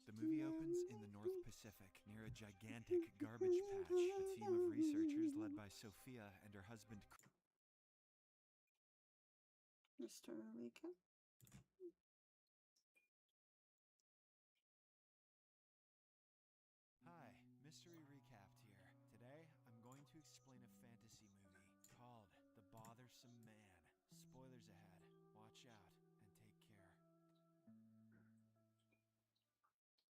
The movie opens in the North Pacific, near a gigantic garbage patch. A team of researchers led by Sophia and her husband Mr. Recap. Hi, Mystery Recapped here. Today, I'm going to explain a fantasy movie called The Bothersome Man. Spoilers ahead. Watch out and take care.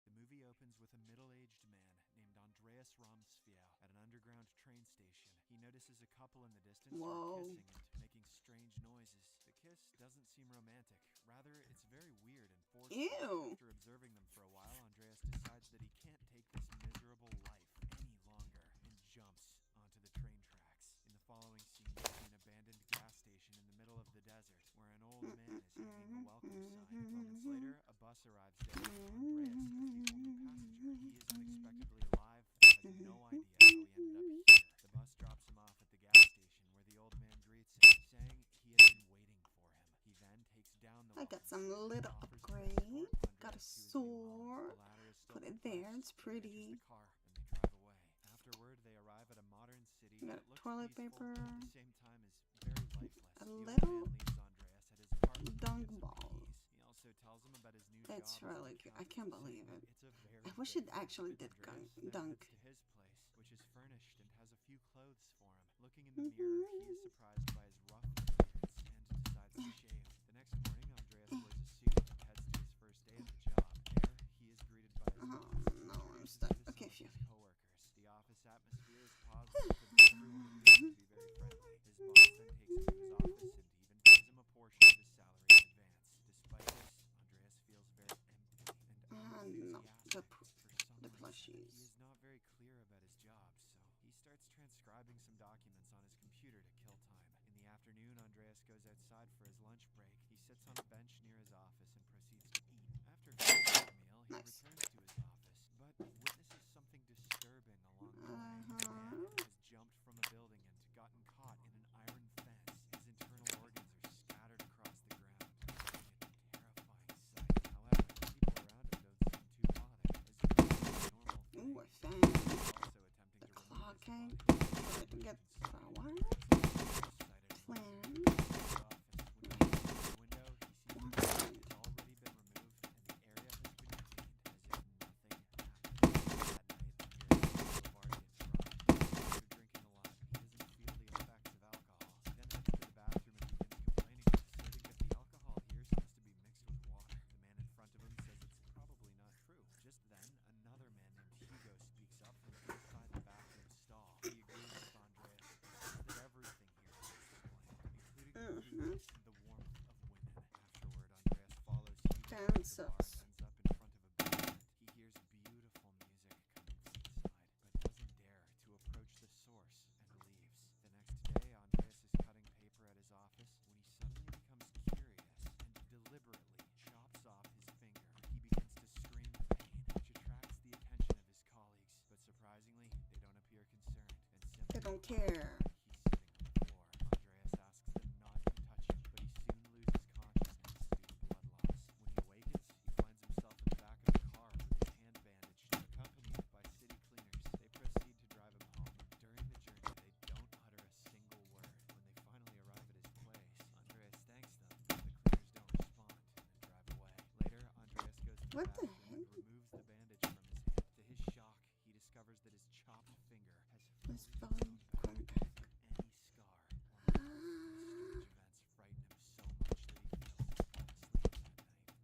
The movie opens with a middle-aged man named Andreas Ramsfjell at an underground train station. He notices a couple in the distance who are kissing and making strange noises. The kiss doesn't seem romantic. Rather, it's very weird and forceful. Ew. After observing them for a while, Andreas decides that he can't take this miserable life any longer and jumps onto the train tracks. In the following scene, we see an abandoned gas station in the middle of the desert where an old man is hanging a welcome sign. Moments later, a bus arrives there with Andreas as the only passenger. He is unexpectedly alive and has no idea how he ended up here. The bus drops him off at the gas station where the old man greets him, saying he has been waiting for him. He then takes down the I got welcome some sign and little offers to upgrade. escort Got a Andreas to his new home. sword. The latter is still Put it there. perplexed, It's but he enters pretty. the car and they drive away. Afterward, they arrive at a modern city Got that looks toilet peaceful, paper. but at the same time is very lifeless. A The old little man leaves Andreas at his apartment to dunk get some ball. keys. He also tells him about his new job It's as an really cute. I accountant, can't saying believe that it. it's a very I wish good it fit. actually did Andreas then dunk. heads to his place, which is furnished and has a few clothes for him. Looking in the mirror, he is surprised by his rough appearance and decides to shave. The next morning, Andreas wears a suit and heads to his first day at the job. There, he is greeted by his Oh boss, who no, I'm introduces stuck. him to Okay, some phew. of his coworkers. The office atmosphere is positive and everyone appears to be very friendly. His boss then takes him to his office and even pays him a portion of his salary in advance. Despite this, Andreas feels very empty and No, unenthusiastic. For some the reason, plushies. he is not very clear about his job, so he starts transcribing some documents on his computer to kill time. In the afternoon, Andreas goes outside for his lunch break. He sits on a bench near his office and proceeds to eat. After finishing the meal, he Nice. returns to his office, but witnesses something disturbing along the way. A man has jumped from a building and gotten caught in an iron fence. His internal organs are scattered across the ground, making it a terrifying sight. However, people around him don't seem too bothered, as if it's a normal thing. Ooh, a fan. He is also attempting The to claw remove his cake. body. Try to get power. Plan. Just then, another man named Hugo speaks up from inside the bathroom stall. He agrees with Andreas and says that everything here is explained, including the food and the warmth of women. Afterward, Andreas follows Hugo to the bar and ends up in front of a basement. He hears beautiful music coming from inside, but doesn't dare to approach the source and leaves. The next day, Andreas is cutting paper at his office when he suddenly becomes curious and deliberately chops off his finger. He begins to scream in pain, which attracts the attention of his colleagues, but surprisingly, they don't appear concerned and simply They don't laugh. care. He's sitting on the floor. Andreas asks them not to touch him, but he soon loses consciousness due to blood loss. When he awakens, he finds himself in the back of a car with his hand bandaged, accompanied by city cleaners. They proceed to drive him home, and during the journey, they don't utter a single word. When they finally arrive at his place, Andreas thanks them, but the cleaners don't respond and drive away. Later, Andreas goes to the What the bathroom and heck? removes the bandage from his hand. To his shock, he discovers that his chopped finger has Let's fully come grown back. back without any scar or mark. These strange events frighten him so much that he fails to fall asleep that night.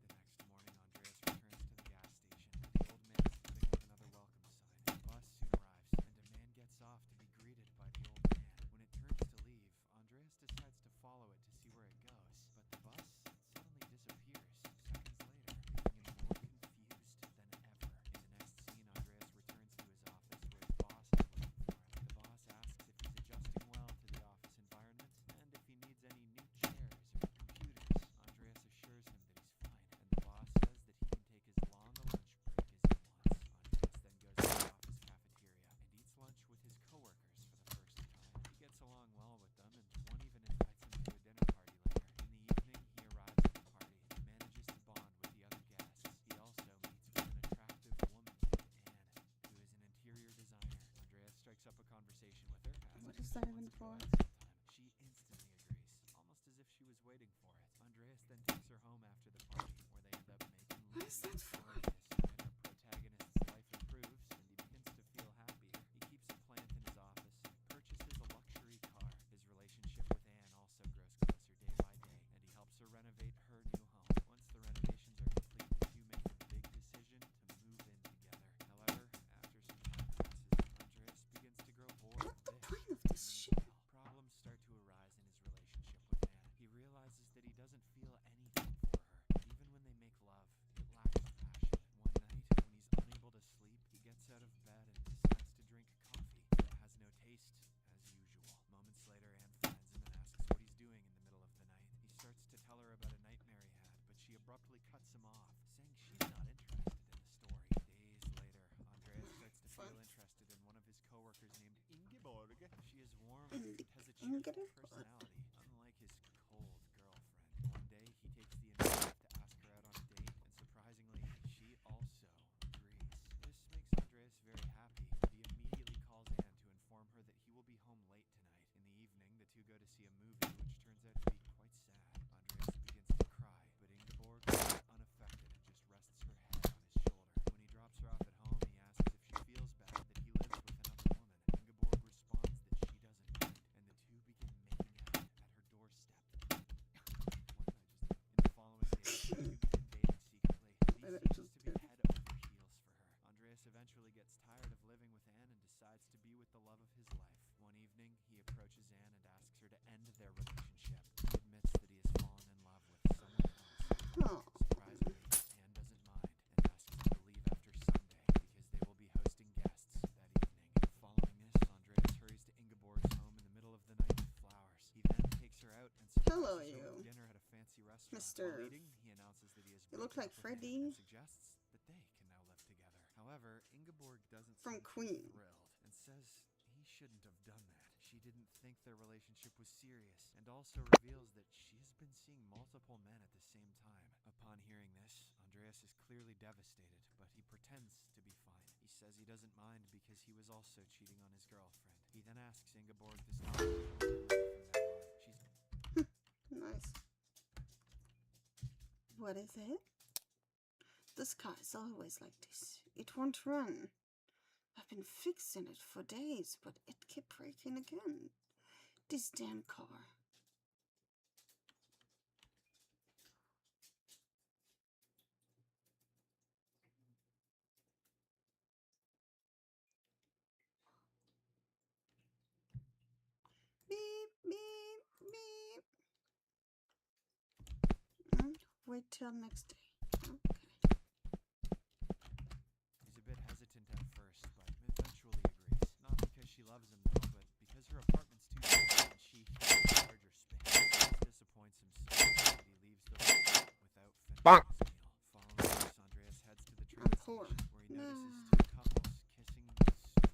The next morning, Andreas returns to the gas station where the old man is putting up another welcome sign. The bus soon arrives, and a man gets off to be greeted by the old man. When it turns to leave, Andreas decides to follow it to see where it goes, but the bus suddenly disappears seconds later, leaving him more confused than for. She instantly agrees, almost as if she was waiting for it. Andreas then takes her home after the party, where they end up making love. What is that for? And our protagonist's life improves, and he begins to feel happier. He keeps a plant in his office and purchases a luxury car. His relationship with Anne also grows closer day by day, and he helps her renovate her new home. Once the renovations are complete, the two make the big decision to move in together. However, after some time passes, Andreas begins to grow bored What's the of point of this this shit? Problems start to arise in his relationship with Anne. He realizes that he doesn't feel anything for her. Even when they make love, it lacks passion. One night, when he's unable to sleep, he gets out of bed and decides to drink coffee, but it has no taste, as usual. Moments later, Anne finds him and asks what he's doing in the middle of the night. He starts to tell her about a nightmare he had, but she abruptly cuts him off, saying she's not interested in the story. Days later, Andreas starts to feel interested in one of his coworkers named Ingeborg. She is warm and has a cheerful personality, unlike his cold girlfriend. One day, he takes the initiative to ask her out on a date, and surprisingly, she also agrees. This makes Andreas very happy, but he immediately calls Anne to inform her that he will be home late tonight. In the evening, the two go to see a movie, which turns out to be quite sad. Andreas begins to cry, but Ingeborg is unaffected and just rests her head on his shoulder. When he drops her off at home, he asks if she feels bad that he lives with another woman. Ingeborg responds that she doesn't mind, and the two begin making out at her doorstep. In the following days, the two begin dating secretly. He seems to be head over heels for her. Andreas eventually gets tired of living with Anne and decides to be with the love of his life. One evening, he approaches Anne and asks her to end their relationship. He admits that he has fallen in love with someone else. Oh. Surprisingly, Anne doesn't mind and asks him to leave after Sunday because they will be hosting guests that evening. Following this, Andreas hurries to Ingeborg's home in the middle of the night with flowers. He then takes her out and Hello, surprises her you. with dinner at a fancy restaurant. Mr. While eating, he announces that he has You look broken like up with Anne Freddy. and suggests that they can now live together. However, Ingeborg doesn't From seem Queen. too thrilled and says he shouldn't have done that. She didn't think their relationship was serious, and also reveals that she has been seeing multiple men at the same time. Upon hearing this, Andreas is clearly devastated, but he pretends to be fine. He says he doesn't mind because he was also cheating on his girlfriend. He then asks Ingeborg to stop cheating on him from now on. Nice. What is it? This car is always like this. It won't run. I've been fixing it for days, but it kept breaking again. This damn car. Beep, beep, beep. Wait till next day. Okay. He's a bit hesitant at first, but eventually agrees. Not because she loves him, though, but because her apartment's too small and she needs larger space. This disappoints him so much that he leaves the restaurant without finishing his meal. Following this, Andreas heads to the train I'm poor. station, where he notices Nah. two couples kissing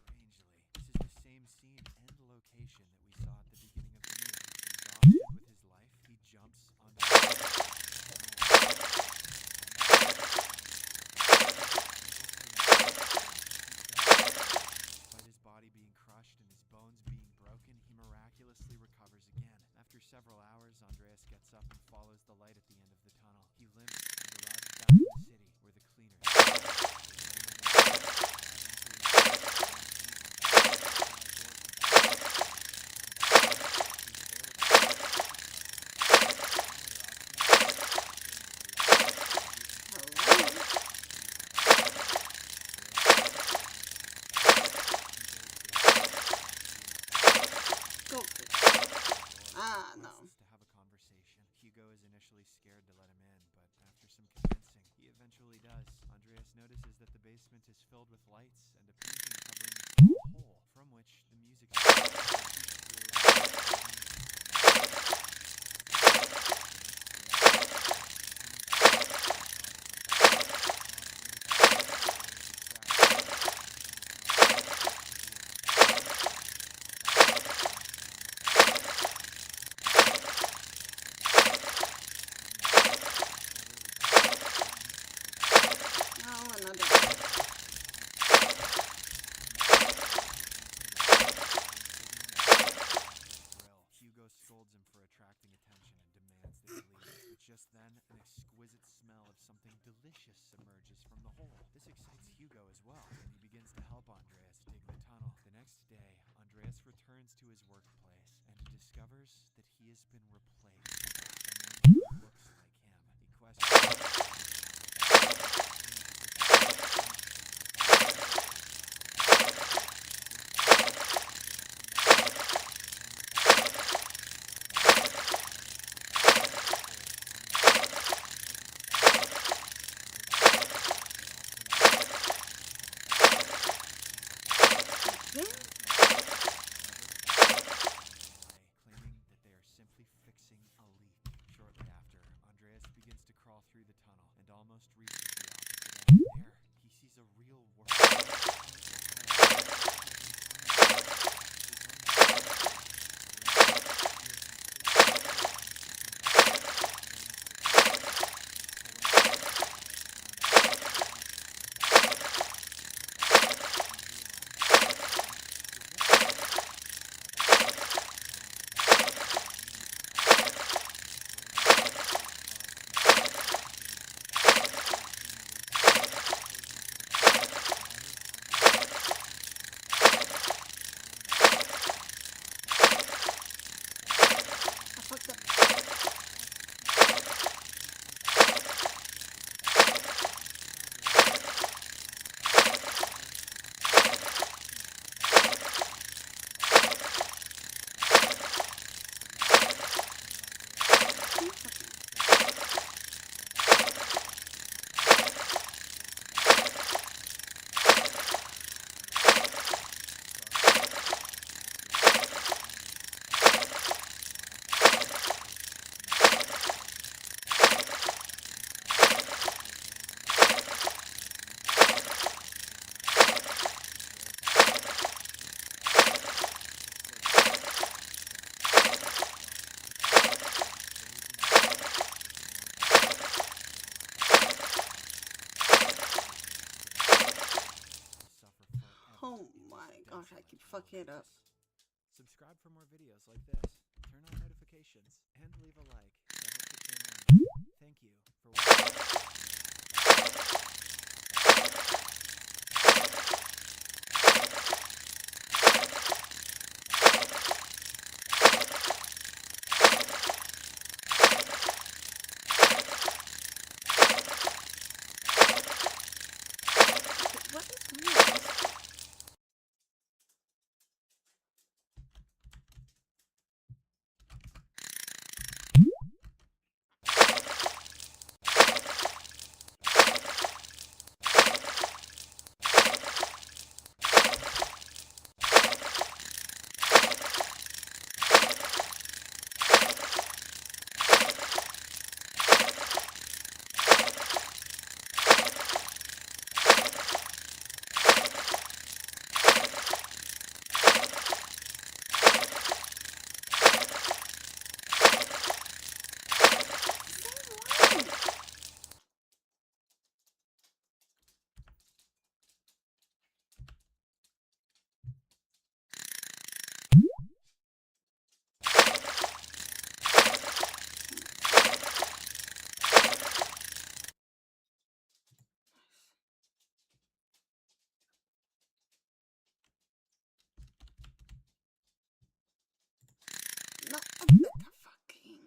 strangely. This is the same scene and location that we saw at the beginning of the movie. Exhausted with his life, he jumps onto the Despite his body being crushed and his bones being broken, he miraculously recovers again. After several hours, Andreas gets up and follows the light at the end of the tunnel. He limps and arrives back in the city, where the cleaners Go for it. Ah, no. to have a conversation. Hugo is initially scared to let him in, but after some convincing, he eventually does. Andreas notices that the basement is filled with lights and a painting covering a small hole from which the music Oh, another. as well, and he begins to help Andreas dig the tunnel. The next day, Andreas returns to his workplace and discovers that he has been replaced by someone who looks like him. He questions Then, claiming that they are simply fixing a leak. Shortly after, Andreas begins to crawl through the tunnel and almost reaches the opposite end. There, he sees a real world. I fucked up. You fucking- Oh my gosh, I keep fucking it up. Subscribe for more videos like this, turn on notifications, and leave a like to help the channel out. Thank you for watching. What is weird? Say what? Not a bit of fucking.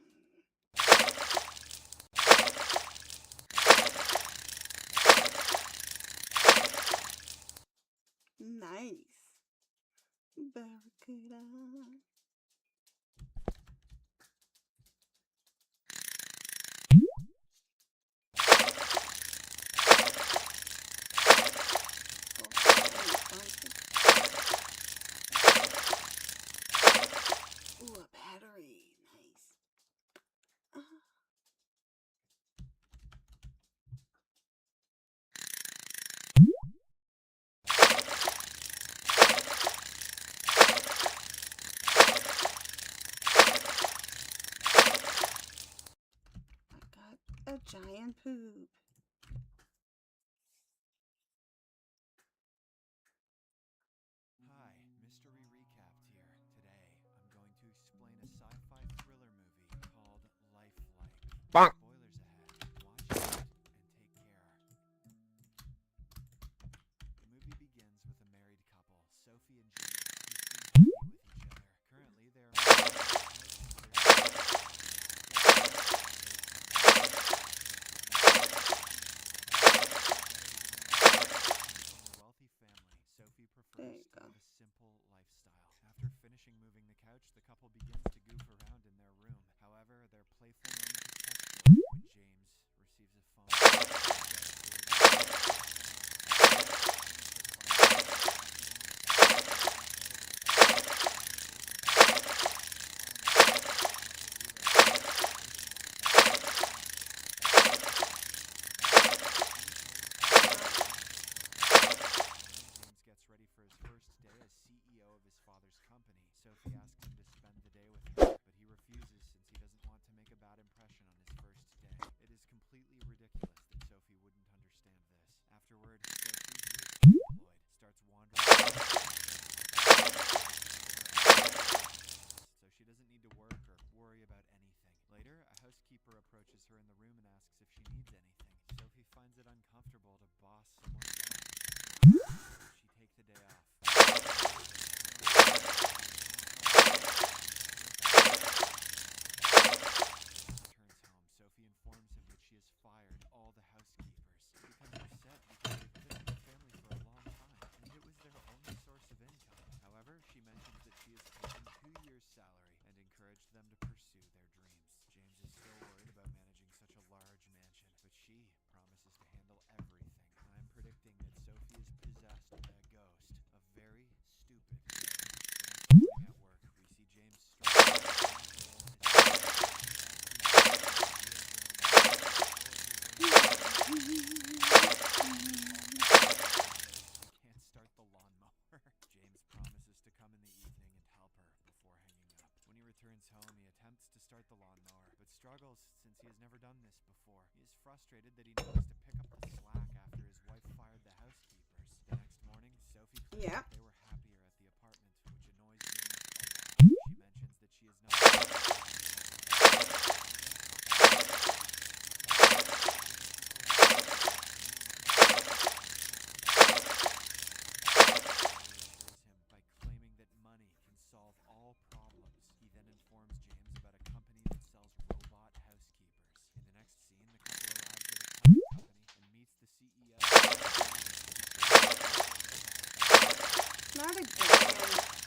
Nice. Barracuda. Ooh, a battery. Nice. I got a giant poop. Hi, Mystery Recapped here. Today, I'm going to explain a sci-fi thriller movie called Lifelike. Bonk. Spoilers ahead. Watch it and take care. frustrated that he noticed to pick up the slack after his wife fired the housekeepers. The next morning, Sophie claimed Yeah. that they were happier at the apartment, which annoys James a lot. She mentions that she is not by claiming that money can solve all problems. He then informs James about a company that sells robot housekeepers. In the next scene, the couple arrives at a tech company and meets the CEO. Not again.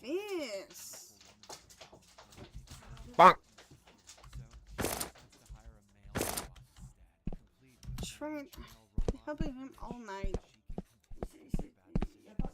Sacrifice. Bonk. Tried helping him all night. Julian then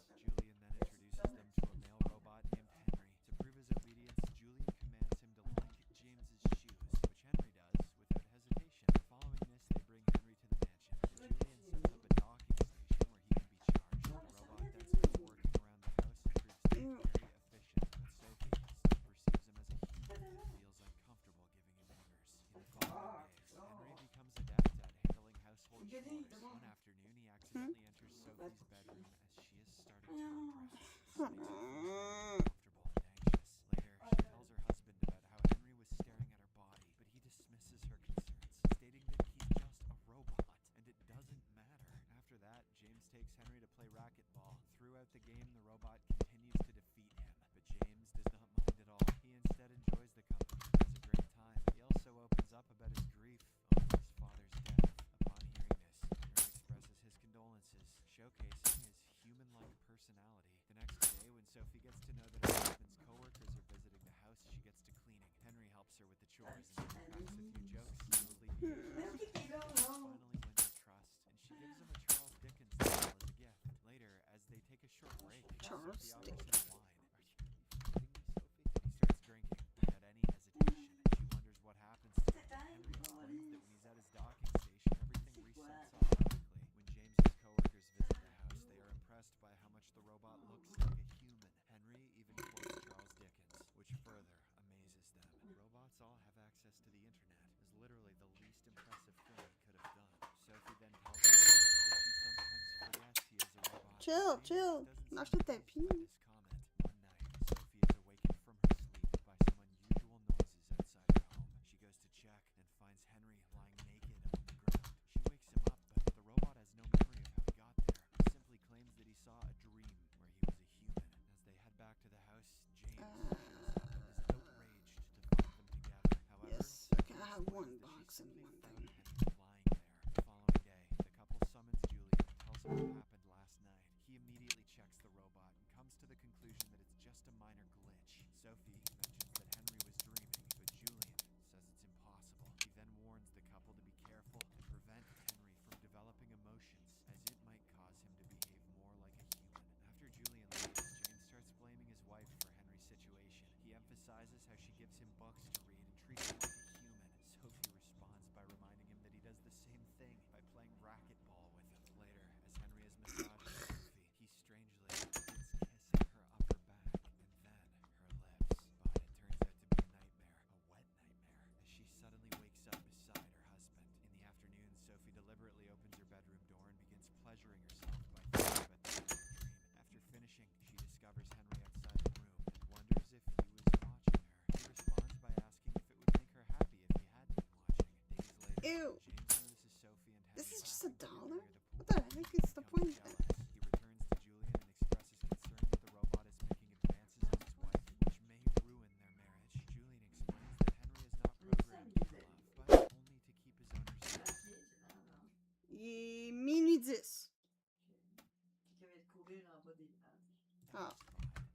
introduces them to a male robot named Henry. To prove his obedience, Julian commands him to lick James's shoes, which Henry does without hesitation. Following this, they bring Henry to the mansion. Julian sets up a docking station where he can be charged. The robot then starts working around the house and proves to be very efficient, but Sophie still perceives him as a human and feels uncomfortable giving him orders. In the following days, Henry becomes adept at handling household chores. One afternoon, he accidentally enters Sophie's bedroom as she is starting to undress. This makes her feel very uncomfortable and anxious. Later, she tells her husband about how Henry was staring at her body, but he dismisses her concerns, stating that he's just a robot and it doesn't matter. After that, James takes Henry to play racquetball. Throughout the game, the robot continues to defeat him, but James does not mind at all. He instead enjoys the company and has a great time. He also opens up about his grief over his father's death. Upon hearing this, Henry expresses his condolences, showcasing his human-like personality. The next day, when Sophie gets to know that her husband's coworkers are visiting the house, she gets to cleaning. Henry helps her with the chores and cracks a few jokes, smoothly finally wins her trust, and she gives him a Charles Dickens novel as a gift. Later, as they take a short break, Charles Sophie offers him wine. Are you kidding me, Sophie? He starts drinking without any hesitation. She wonders what happens to him. Henry explains that when he's at his docking station, everything resets automatically. When James's coworkers visit the house, they are impressed by how much the robot looks like a human. Henry even quotes Charles Dickens, which further amazes them. Robots all have access to the internet, is literally the least impressive thing he could have done. Sophie then tells him that she sometimes forgets he is a robot. Chill, James chill. doesn't Not seem with that phased by pee. this comment. One night, Sophie is awakened from her sleep by some unusual noises outside her home. She goes to check and finds Henry lying naked on the ground. She wakes him up, but the robot has no memory of how he got there. He simply claims that he saw a dream where he was a human. As they head back to the house, James shows up and is outraged to find them together. However, Yes, okay, I have one box and one thing. Henry lying there. The following day, the couple summons Julian and tells him what happened last night. He immediately checks the robot and comes to the conclusion that it's just a minor glitch. Sophie mentions that Henry was dreaming, but Julian says it's impossible. He then warns the couple to be careful and prevent Henry from developing emotions, as it might cause him to behave more like a human. After Julian leaves, James starts blaming his wife for Henry's situation. He emphasizes how she gives him books to read and treats him like a human. Sophie responds by reminding him that he does the same thing by playing racquetball with him. Later, as Henry is massaging Sophie, he strangely begins kissing her upper back and then her lips. But it turns out to be a nightmare, a wet nightmare, as she suddenly wakes up beside her husband. In the afternoon, Sophie deliberately opens her bedroom door and begins pleasuring herself by thinking about the dream. After finishing, she discovers Henry outside the room and wonders if he was watching her. He responds by asking if it would make her happy if he had been watching. Days later, Ew. James notices Sophie and Henry This is just laughing $1? together near the pool. What the heck is the He point becomes then? jealous. He returns to Julian and expresses concern that the robot is making advances on his wife, which may ruin their marriage. Julian explains that Henry is not programmed for love, but only to keep his owners safe. Minuit 10. Oh.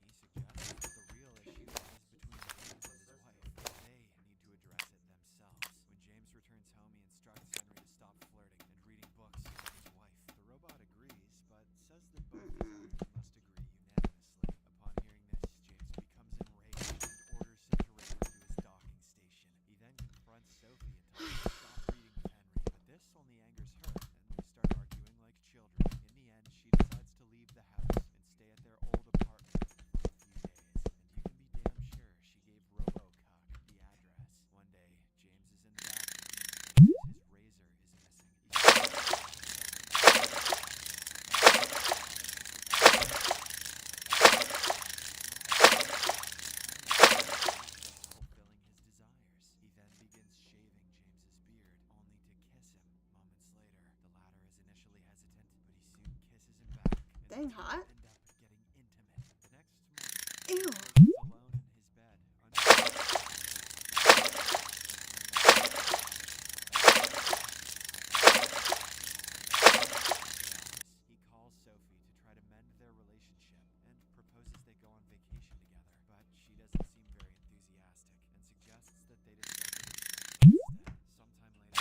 He suggests that the real issue lies between James and his wife. They need to address it themselves. When James returns home, he instructs Henry to stop flirting and reading books with his wife. The robot agrees, but says that both his owners must agree unanimously. Upon hearing this, James becomes enraged and orders him to return to his docking station. He then confronts Sophie and tells her to stop reading with Henry, but this only angers her, and they start arguing like children. In the end, she decides to leave the house and stay at their old apartment Dang hot. end up getting intimate. The next morning, Ew. James is alone in his bed. He calls Sophie to try to mend their relationship and proposes they go on vacation together, but she doesn't seem very enthusiastic and suggests that they discuss it instead. Sometime later,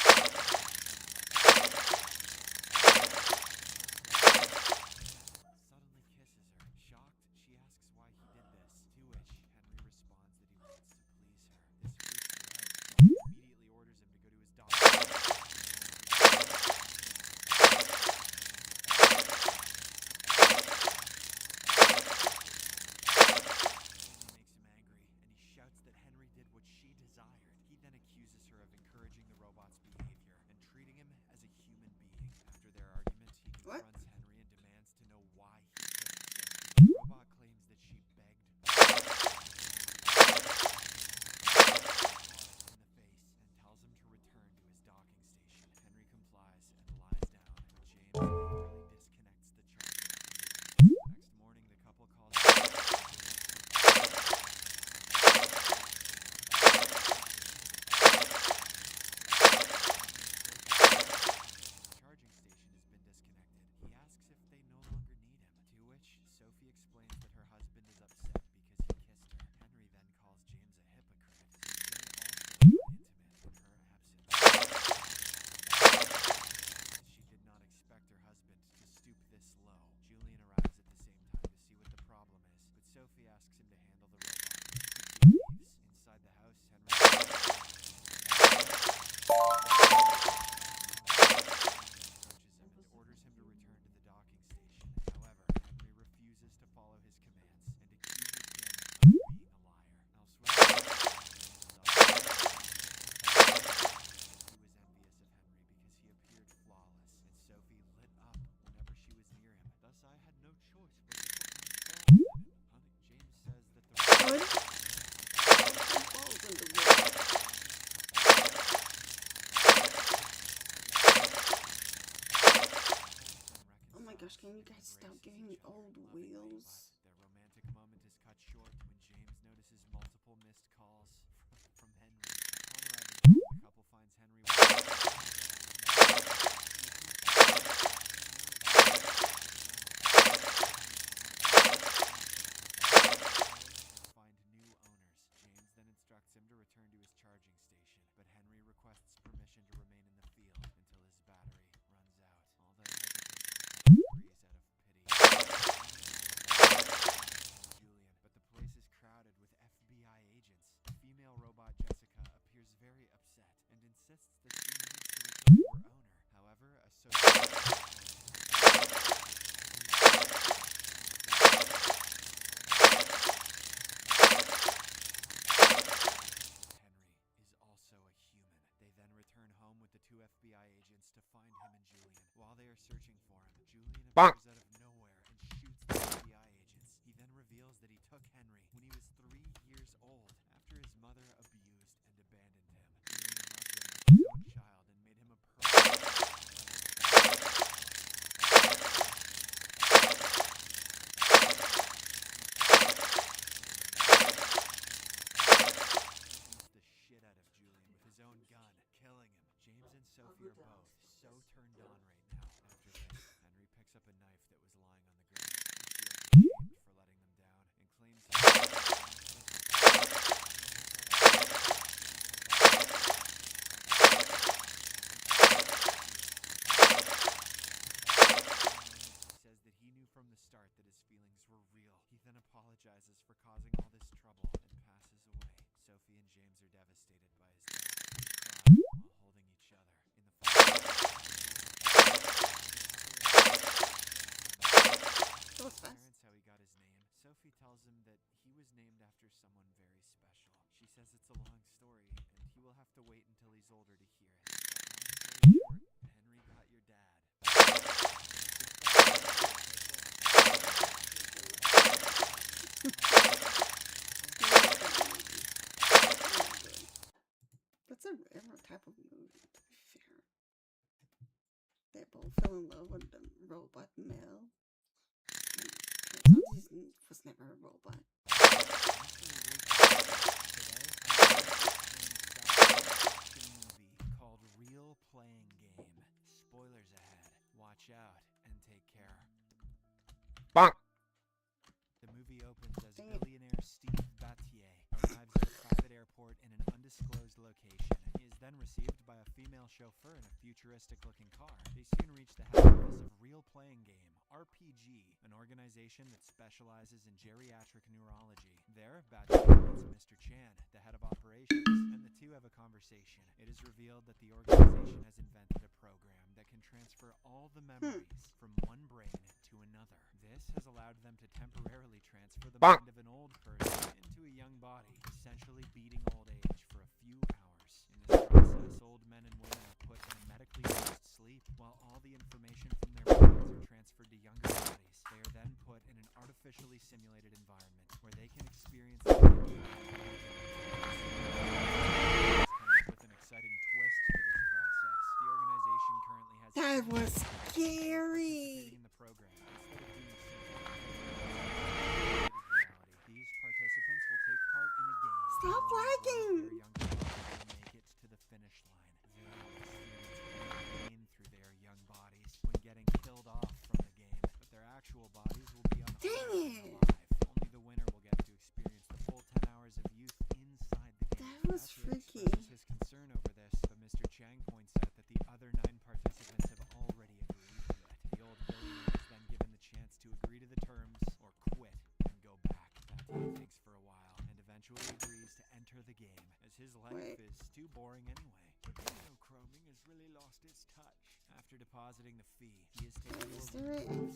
suddenly kisses her. Shocked, she asks why he did this, to which Henry responds that he wants to please her. This freaks her out, so he immediately orders him to go to his doctor. Makes him angry, and he shouts that Henry did what she desired. He then accuses her of encouraging the robot's behavior and treating him as a human being. After their argument, he What? confronts Henry and demands to know why he killed Sophie. The robot claims that she begged hard in the face and tells him to return to his docking station. Henry complies and lies down, but James angrily disconnects the charger. The next morning, the couple calls charging station has been disconnected. He asks if they no longer need him, to which Sophie explains that her husband is upset because he kissed her. Henry then calls James a hypocrite, since they also got intimate in her absence. She did not expect her husband to stoop this low. Julian arrives at the same time to see what the problem is, but Sophie asks him to handle the robot. He leaves. Inside the house, Henry approaches him and orders him to return to the docking station. However, Henry refuses to follow his commands and accuses him of being a liar. Elsewhere, he was envious of Henry because he appeared flawless, and Sophie lit up whenever she was near him. Thus, I had no choice but to put my balls in him. James says that the Good. Balls in the wood. Oh my gosh, can you guys stop giving me old wheels? Their romantic moment is cut short when James notices multiple missed calls from Henry. Upon arriving home, the couple finds Henry find new owners. James then instructs him to return to his charging station, but Henry requests permission to remain in the field until his battery runs out. All the hesitation agrees out of pity. Julian, but the place is crowded with FBI agents. The female robot Jessica appears very upset and insists that she needs to return to her owner. However, a Henry is also a human. They then return home with the two FBI agents to find him and Julian. While they are searching for him, Julian appears out of nowhere and shoots the FBI agents. He then reveals that he took Henry when he was 3 years old after his mother abused and abandoned him. Julian loved him like his own child and made him a the shit out of Julian with his own gun, killing him. James and Sophie are both so turned on right now. After this, Henry picks up a knife that was lying on the ground. He feels ashamed for letting them down and claims says that he knew from the start that his feelings were real. He then apologizes for causing all this trouble and passes away. Sophie and James are devastated by his death and cry while holding each other. In the That was fast. parents how he got his name. Sophie tells him that he was named after someone very special. She says it's a long story, and he will have to wait until he's older to hear it. But long story short, Henry got your dad. That's a rare type of movie, to be fair. They both fell in love with the robot male. was never a robot. Movie called Real Playing Game. Spoilers ahead. Watch out and take care. Bonk. The movie opens as billionaire Steve Battier arrives at a private airport in an undisclosed location. He is then received by a female chauffeur in a futuristic-looking car. They soon reach the head office of Real Playing Game, RPG, an organization that specializes in geriatric neurology. There, Battier meets Mr. Chan, the head of operations, and the two have a conversation. It is revealed that the organization has invented a program that can transfer all the memories from one brain to another. This has allowed them to temporarily transfer the mind of an old person into a young body, essentially beating old age for a few hours. In this process, old men and women are put in a medically induced sleep, while all the information from their brains are transferred to younger bodies. They are then put in an artificially simulated environment where they can experience the with an exciting twist to this process. The organization currently has That was scary. in the program. These participants will take part in a game. Stop lagging. Their younger bodies will make it to the finish line. They will experience pain through their young bodies when getting killed off from the game, but their actual bodies will be on Dang it. alive. Only the winner will get to experience the full 10 hours of youth inside the game. That was freaky. His concern over this, but Mr. Chang points out that the other 9 participants have already agreed to it. The old billionaire is then given the chance to agree to the terms or quit and go back. That thinks for a while and eventually agrees to enter the game, as his life is too boring anyway. But chroming has really lost its touch. After depositing the fee, he is taken over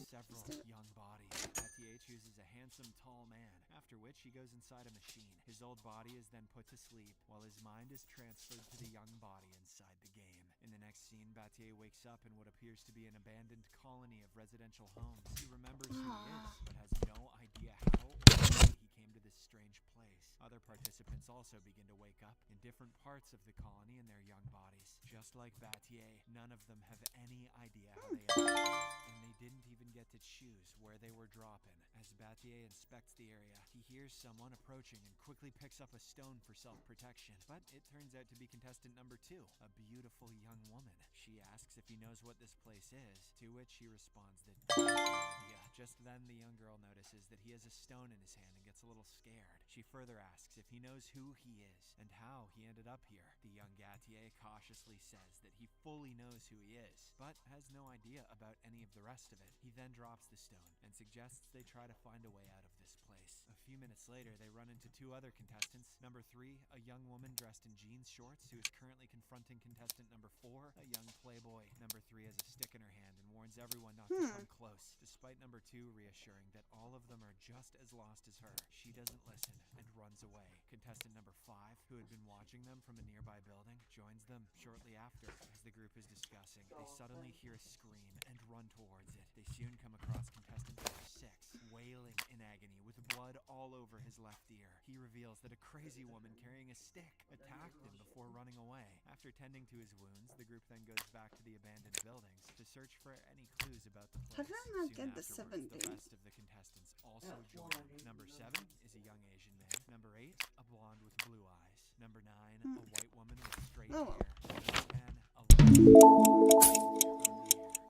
several young bodies. Battier chooses a handsome, tall man, after which he goes inside a machine. His old body is then put to sleep, while his mind is transferred to the young body inside the game. In the next scene, Battier wakes up in what appears to be an abandoned colony of residential homes. He remembers who he is, but has no idea how or why he came to this strange place. Other participants also begin to wake up in different parts of the colony in their young bodies. Just like Battier, none of them have any idea how they ended up, and they didn't even get to choose where they were dropping. As Battier inspects the area, he hears someone approaching and quickly picks up a stone for self-protection. But it turns out to be contestant number 2, a beautiful young woman. She asks if he knows what this place is, to which he responds that he has no idea. Just then, the young girl notices that he has a stone in his hand and gets a little scared. She further asks if he knows who he is and how he ended up here. The young Battier cautiously says that he fully knows who he is, but has no idea about any of the rest of it. He then drops the stone and suggests they try to find a way out of this place. A few minutes later, they run into 2 other contestants. Number 3, a young woman dressed in jeans shorts who is currently confronting contestant number 4, a young playboy. Number 3 has a stick in her hand and warns everyone not to come close, despite number 2 reassuring that all of them are just as lost as her. She doesn't listen and runs away. Contestant number 5, who had been watching them from a nearby building, joins them shortly after. As the group is discussing, they suddenly hear a scream and run towards it. They soon come across contestant number 6, wailing in agony with blood all over his left ear. He reveals that a crazy woman carrying a stick attacked him before running away. After tending to his wounds, the group then goes back to the abandoned buildings to search for any clues about the place. How did I not Soon get the afterwards, 70? the rest of the contestants also join. Number 7 is a young Asian man. Number 8, a blonde with blue eyes. Number 9, a white woman with straight hair. Number 10, a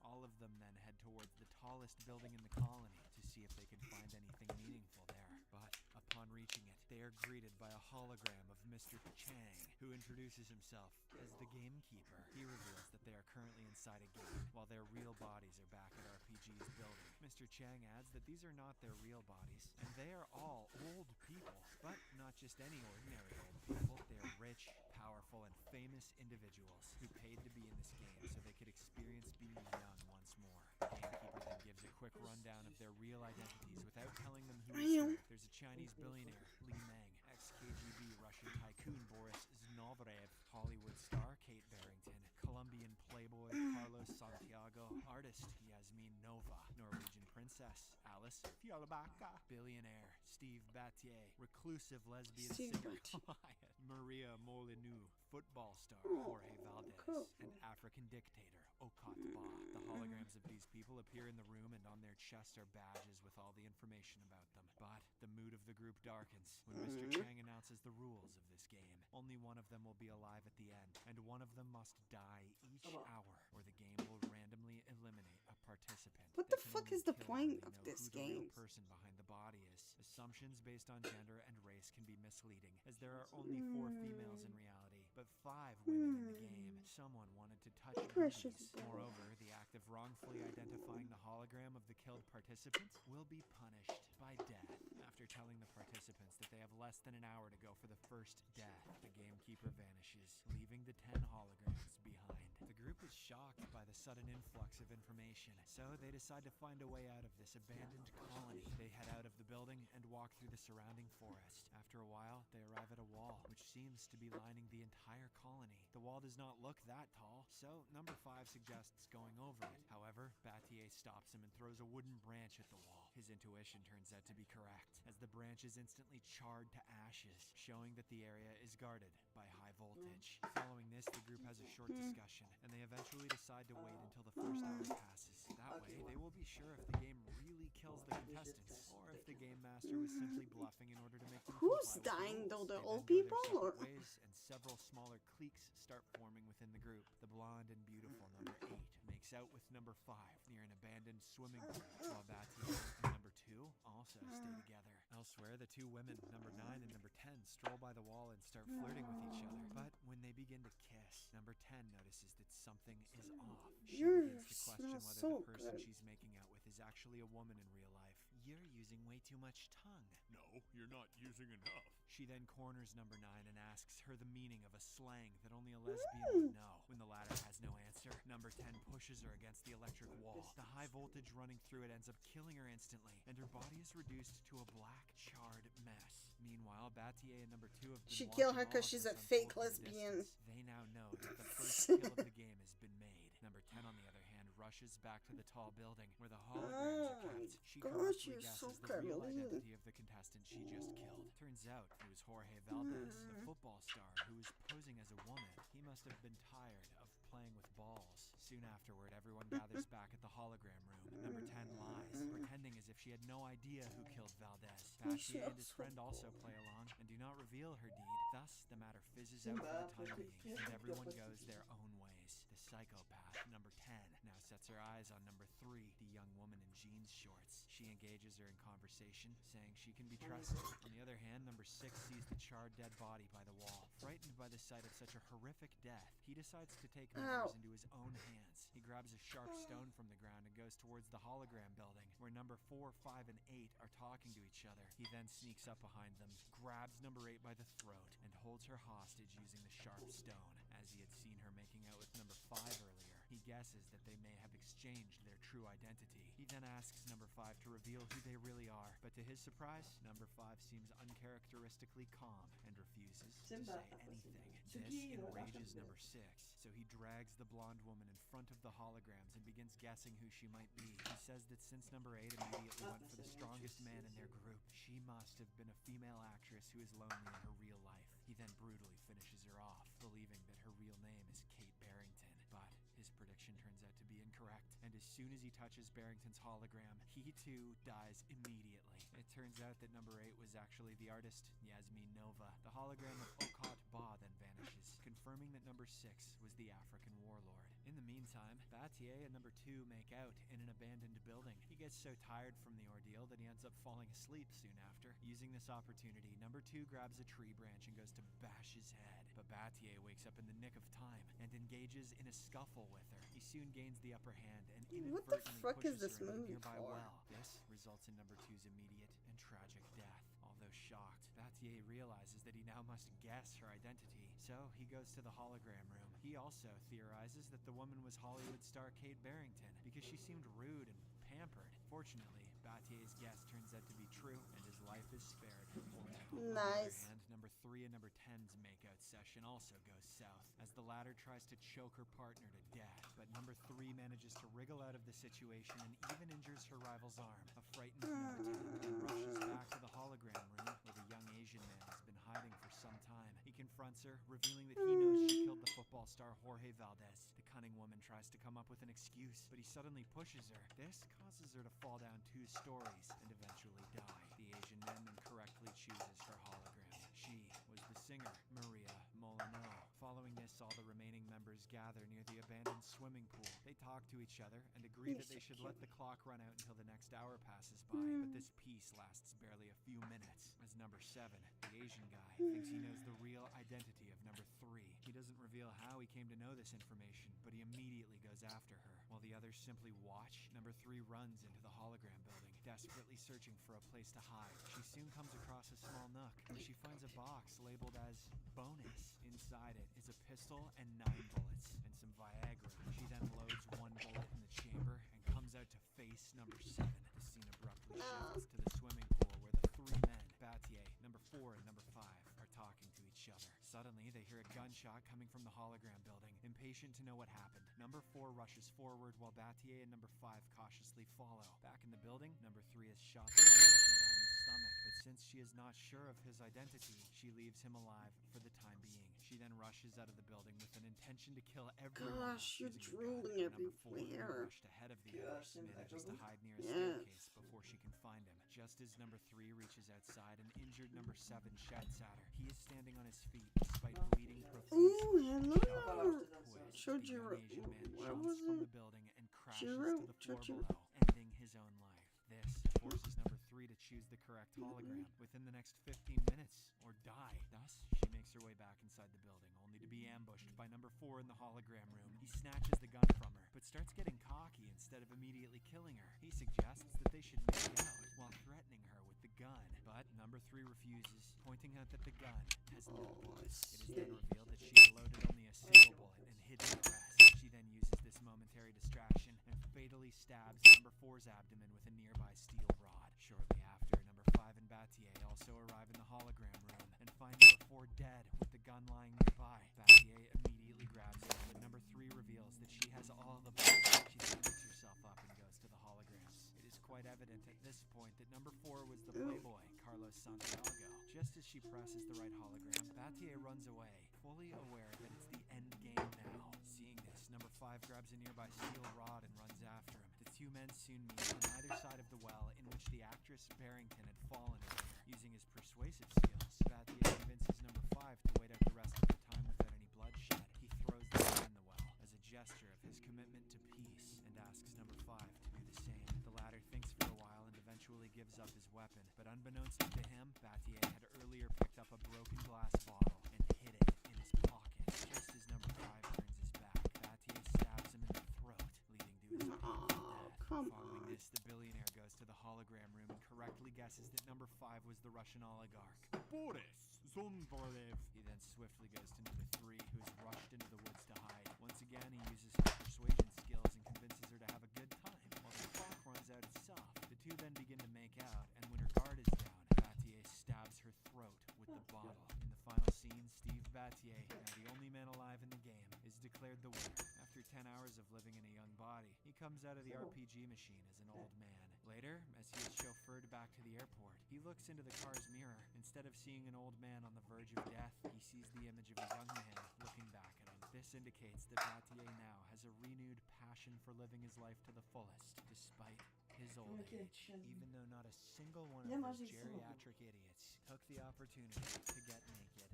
all of them then head towards the tallest building in the colony to see if they can find anything meaningful there. But upon reaching it, they are greeted by a hologram of Mr. Chang, who introduces himself as the gamekeeper. He reveals that they are currently inside a game, while their real bodies are back at RPG's building. Mr. Chang adds that these are not their real bodies, and they are all old people, but not just any ordinary old people. They are rich, powerful, and famous individuals who paid to be in this game so they could experience being young once more. The gamekeeper then gives a quick rundown of their real identities without telling them who is who. There's a Chinese billionaire, Li Meng, ex-KGB Russian tycoon Boris Znovrev, Hollywood star Kate Barrington, Colombian playboy Carlos Santiago, artist Yasmin Nova, Norwegian princess Alice Fialbaca, billionaire Steve Battier, reclusive lesbian Steve singer Battier. Wyatt, Maria Molyneux, football star Jorge Valdez, cool. and African dictator Okat Ba. The holograms of these people appear in the room, and on their chests are badges with all the information about them. But the mood of the group darkens when Mr. Chang announces the rules of this game. Only one of them will be alive at the end, and one of them must die each hour, or the game will randomly eliminate a participant. What They the can fuck only is the kill point when of they know this who the real game? person behind the body is. Assumptions based on gender and race can be misleading, as there are only 4 females in reality, but 5 women in the game. Someone wanted to touch Precious boobies. boy. Moreover, the act of wrongfully identifying the hologram of the killed participants will be punished by death. After telling the participants that they have less than an hour to go for the first death, the gamekeeper vanishes, leaving the 10 holograms behind. The group is shocked by the sudden influx of information, so they decide to find a way out of this abandoned colony. They head out of the building and walk through the surrounding forest. After a while, they arrive at a wall, which seems to be lining the entire colony. The wall does not look that tall, so number 5 suggests going over it. However, Battier stops him and throws a wooden branch at the wall. His intuition turns out to be correct, as the branch is instantly charred to ashes, showing that the area is guarded by high voltage. Following this, the group has a short discussion, and they eventually decide to wait until the first hour passes. That way, they will be sure if the game really kills the contestants, or if the game master was simply bluffing in order to make them Who's comply with dying the though? rules. The They old then go their people, or separate ways, and several smaller cliques start forming within the group. The blonde and beautiful number 8 makes out with number 5 near an abandoned swimming pool, while Battier and number 2 also stay together. Elsewhere, the 2 women, number 9 and number 10, stroll by the wall and start flirting with each other. But when they begin to kiss, number 10 notices that something is off. She begins to question smells whether so the person good. she's making out with is actually a woman in real life. You're using way too much tongue. No, you're not using enough. She then corners number 9 and asks her the meaning of a slang that only a lesbian would know. When the latter has no answer, number 10 pushes her against the electric wall. The high voltage running through it ends up killing her instantly, and her body is reduced to a black, charred mess. Meanwhile, Battier and number 2 have been She watching killed her all 'cause of she's this a fake unfold from a lesbian. distance. They now know that the first kill of the game has been made. Number 10, on the other hand, rushes back to the tall building where the holograms are Oh, kept. She God, correctly you're guesses so the real cuddly. identity of the contestant she just killed. Turns out it was Jorge Valdez, the football star who was posing as a woman. He must have been tired of playing with balls. Soon afterward, everyone gathers back at the hologram room. Number 10 lies, pretending as if she had no idea who killed Valdez. Battier and his friend also play along and do not reveal her deed. Thus, the matter fizzes out for the time being, and everyone goes their own ways. The psychopath, number 10, now sets her eyes on number 3, the young woman in jeans shorts. She engages her in conversation, saying she can be trusted. On the other hand, number 6 sees the charred dead body by the wall. Frightened by the sight of such a horrific death, he decides to take matters into his own hands. He grabs a sharp stone from the ground and goes towards the hologram building, where number 4, 5, and 8 are talking to each other. He then sneaks up behind them, grabs number 8 by the throat, and holds her hostage using the sharp stone. As he had seen her making out with number 5 earlier, he guesses that they may have exchanged their true identity. He then asks number 5 to reveal who they really are, but to his surprise, number 5 seems uncharacteristically calm and refuses to say anything. This enrages number 6, so he drags the blonde woman in front of the holograms and begins guessing who she might be. He says that since number 8 immediately went for the strongest man in their group, she must have been a female actress who is lonely in her real life. He then brutally finishes her off, believing that her real name is Kate Barrington. But his prediction turns out to be incorrect, and as soon as he touches Barrington's hologram, he too dies immediately. It turns out that number 8 was actually the artist Yasmin Nova. The hologram of Okat Ba then vanishes, confirming that number 6 was the African warlord. In the meantime, Battier and number 2 make out in an abandoned building. He gets so tired from the ordeal that he ends up falling asleep soon after. Using this opportunity, number 2 grabs a tree branch and goes to bash his head. But Battier wakes up in the nick of time and engages in a scuffle with her. He soon gains the upper hand and What the inadvertently fuck is pushes this her into a movie nearby for? well. This results in number 2's immediate and tragic death. Although shocked, Battier realizes that he now must guess her identity, so he goes to the hologram room. He also theorizes that the woman was Hollywood star Kate Barrington because she seemed rude and pampered. Fortunately, Battier's guess turns out to be true, and his life is spared for now. On the other Nice. hand, number 3 and number 10's makeout session also goes south, as the latter latter tries to choke her partner to death, but number 3 manages to wriggle out of the situation and even injures her rival's arm. A frightened number 10 then rushes back to the hologram room where the young Asian man has been hiding for some time. He confronts her, revealing that he knows she killed the football star Jorge Valdez. The cunning woman tries to come up with an excuse, but he suddenly pushes her. This causes her to fall down 2 stories and eventually die. The Asian man then correctly chooses her hologram. She was the singer, Maria Molyneux. Following this, all the remaining members gather near the abandoned swimming pool. They talk to each other and agree that they should let the clock run out until the next hour passes by, but this peace lasts barely a few minutes, as number 7, the Asian guy, thinks he knows the real identity of number 3. He doesn't reveal how he came to know this information, but he immediately goes after her. While the others simply watch, number 3 runs into the hologram building, desperately searching for a place to hide. She soon comes across a small nook, where she finds a box labeled as bonus. Inside it is a pistol and 9 bullets, and some Viagra. She then loads 1 bullet in the chamber and comes out to face number 7. The scene abruptly shifts to the swimming pool where the 3 men, Battier, number 4, and number 5, are talking to each other. Suddenly, they hear a gunshot coming from the hologram building. Impatient to know what happened, number 4 rushes forward while Battier and number 5 cautiously follow. Back in the building, number 3 is shot down the stomach, but since she is not sure of his identity, she leaves him alive for the time being. She then rushes out of the building with an intention to kill everyone. Gosh, you're using a gun. drooling Number 4, who everywhere. rushed ahead of the others, manages to hide near a Yes. staircase before she can find him. Just as number 3 reaches outside, an injured number 7 shouts at her. He is standing on his feet despite bleeding profusely. Ooh, hello. Twist, Showed the you young Asian man what jumps was from it? the building and crashes Chiro? to the floor Chiro? below, ending his own life. This forces number 3 to choose the correct hologram within the next 15 minutes or die. Thus, she makes her way back inside the building, only to be ambushed by number 4 in the hologram room. He snatches the gun from her, but starts getting cocky instead of immediately killing her. He suggests that they should make out while threatening her with the gun, but number 3 refuses, pointing out that the gun has no bullets. It is then revealed that she had loaded only a single bullet and hidden the rest. She then uses this momentary distraction and fatally stabs number 4's abdomen with a nearby steel rod. Shortly after, number 5 and Battier also arrive in the hologram room and find number 4 dead with the gun lying nearby. Battier immediately grabs it, but number 3 reveals that she has all the bullets. She then picks herself up and goes to the holograms. It is quite evident at this point that number 4 was the playboy, Carlos Santiago. Just as she presses the right hologram, Battier runs away, fully aware that it's the end game now. Seeing this, number 5 grabs a nearby steel rod and runs after him. The 2 men soon meet on either side of the well in which the actress Barrington had fallen earlier. Using his persuasive skills, Battier convinces number 5 to wait out the rest of the time without any bloodshed. He throws the gun in the well as a gesture of his commitment to peace and asks number 5 to do the same. The latter thinks for a while and eventually gives up his weapon, but unbeknownst to him, Battier had earlier picked up a broken glass bottle and hid it in his pocket. Just as number 5 turns his back, Battier stabs him in the throat, leading to his painful death. Come Following on. this, the billionaire goes to the hologram room and correctly guesses that number 5 was the Russian oligarch, Boris Zonvolev. He then swiftly goes to number 3, who is rushed into the woods to hide. Once again, he uses his persuasion skills and convinces her to have a good time. While the clock runs out itself, the 2 then begin to make out, and when her guard is down, Battier stabs her throat with the bottle. In the final scene, Steve Battier, now the only man alive in the game, is declared the winner. After 10 hours of living in a young body, he comes out of the RPG machine as an old man. Later, as he is chauffeured back to the airport, he looks into the car's mirror. Instead of seeing an old man on the verge of death, he sees the image of a young man looking back at him. This indicates that Battier now has a renewed passion for living his life to the fullest, despite his old age. Even though not a single one of those geriatric idiots took the opportunity to get naked.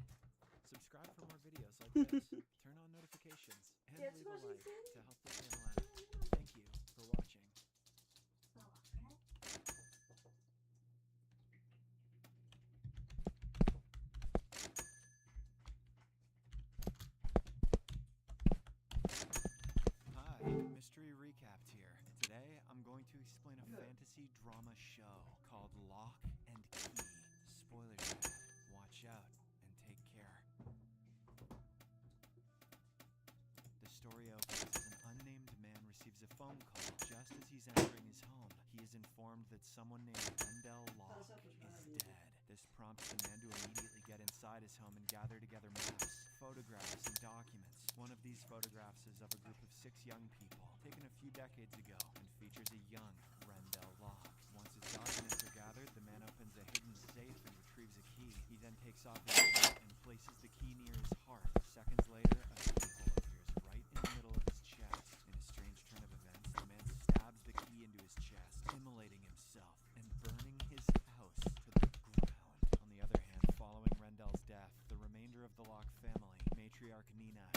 Subscribe for more videos like this, turn on notifications, and leave a like to help the channel out. Thank you for watching. Hi, Mystery Recapped here. Today I'm going to explain a fantasy drama show called Lock and Key. Spoilers ahead. Watch out and take care. The story opens as an unnamed man receives a phone call just as he's entering his home. He is informed that someone named Wendell Locke is dead. This prompts the man to immediately get inside his home and gather together maps, photographs, and documents. One of photographs is of a group of 6 young people, taken a few decades ago, and features a young Rendell Locke. Once his documents are gathered, the man opens a hidden safe and retrieves a key. He then takes off his helmet and places the key near his heart. Seconds later, a keyhole appears right in the middle of his chest. In a strange turn of events, the man stabs the key into his chest, immolating himself and burning his house to the ground. On the other hand, following Rendell's death, the remainder of the Locke family, matriarch Nina,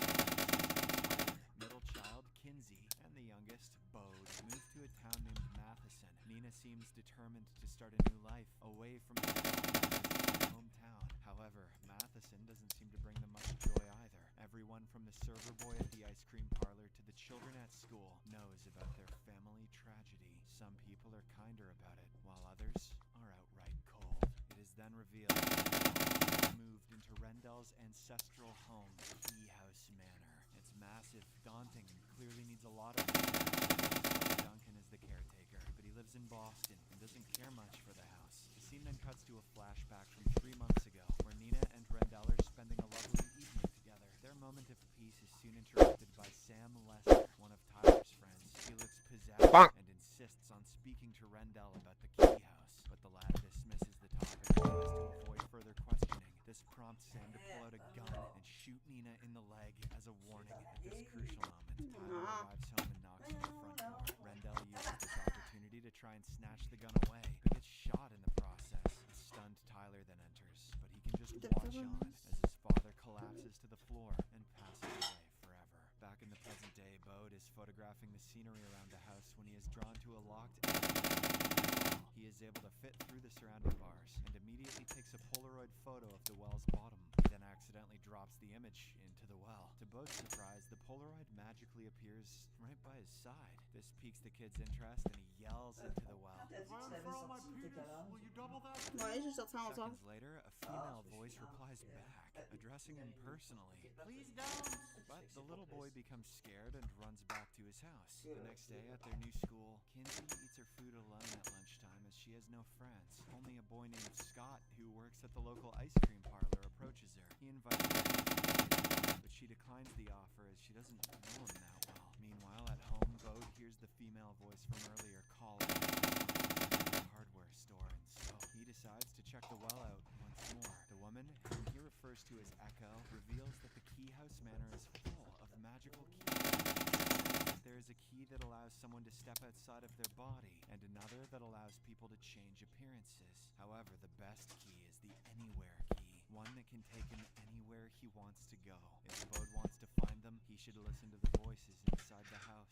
middle child Kinsey, and the youngest, Bode, move to a town named Matheson. Nina seems determined to start a new life away from the hometown. However, Matheson doesn't seem to bring them much joy either. Everyone from the server boy at the ice cream parlor to the children at school knows about their family tragedy. Some people are kinder about it, while others are outright cold. It is then revealed that moved into Rendell's ancestral home, Key House Manor. It's massive, daunting, and clearly needs a lot of Duncan is the caretaker, but he lives in Boston and doesn't care much for the house. The scene then cuts to a flashback from 3 months ago, where Nina and Rendell are spending a lovely evening together. Their moment of peace is soon interrupted by Sam Lester, one of Tyler's friends. He looks possessed and insists on speaking to Rendell about the Key House, but the lad dismisses the topic so as to avoid further questioning. This prompts Sam to pull out a gun and shoot Nina in the leg as a warning at this crucial moment. Tyler arrives home and knocks on the front door. Rendell uses this opportunity to try and snatch the gun away, but gets shot in the process. A stunned Tyler then enters, but he can just watch on as his father collapses to the floor and passes away forever. Back in the present day, Bode is photographing the scenery around the house when he is drawn to a locked alley. He is able to fit through the surrounding bars and immediately takes a Polaroid photo of the well's bottom. He then accidentally drops the image into the well. To Bode's surprise, the Polaroid magically appears right by his side. This piques the kid's interest and he yells into the well. Run for all my penis. Will you double that? Seconds later, a female voice replies back, addressing him personally. Please don't! But the little boy becomes scared and runs back to his house. The next day at their new school, Kinsey eats her food alone at lunchtime as she has no friends. Only a boy named Scott, who works at the local ice cream parlor, approaches her. He invites her, but she declines the offer as she doesn't know him that well. Meanwhile, at home, Bode hears the female voice from earlier calling the hardware store, and so he decides to check the well out once more. The woman, whom he refers to as Echo, reveals that the Key House Manor is full of magical keys. There is a key that allows someone to step outside of their body, and another that allows people to change appearances. However, the best key is the Anywhere key, one that can take him anywhere he wants to go. If Bode wants to find them, he should listen to the voices inside the house.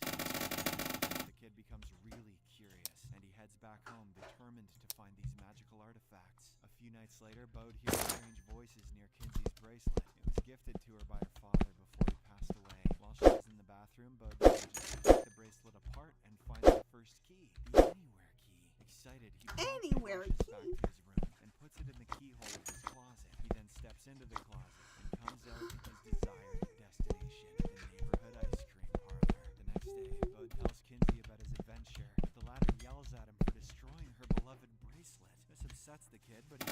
The kid becomes really curious, and he heads back home determined to find these magical artifacts. A few nights later, Bode hears strange voices near Kinsey's bracelet. It was gifted to her by her father before he passed away. While she was in the bathroom, Bode manages to take the bracelet apart and finds the first key, the Anywhere key. Excited, he Anywhere rushes key? back to his room and puts it in the keyhole of his closet. He then steps into the closet and comes out in his desired destination, the neighborhood ice cream parlor. The next day, Bode tells Kinsey about his adventure, but the latter yells at him for destroying her beloved bracelet. This upsets the kid, but he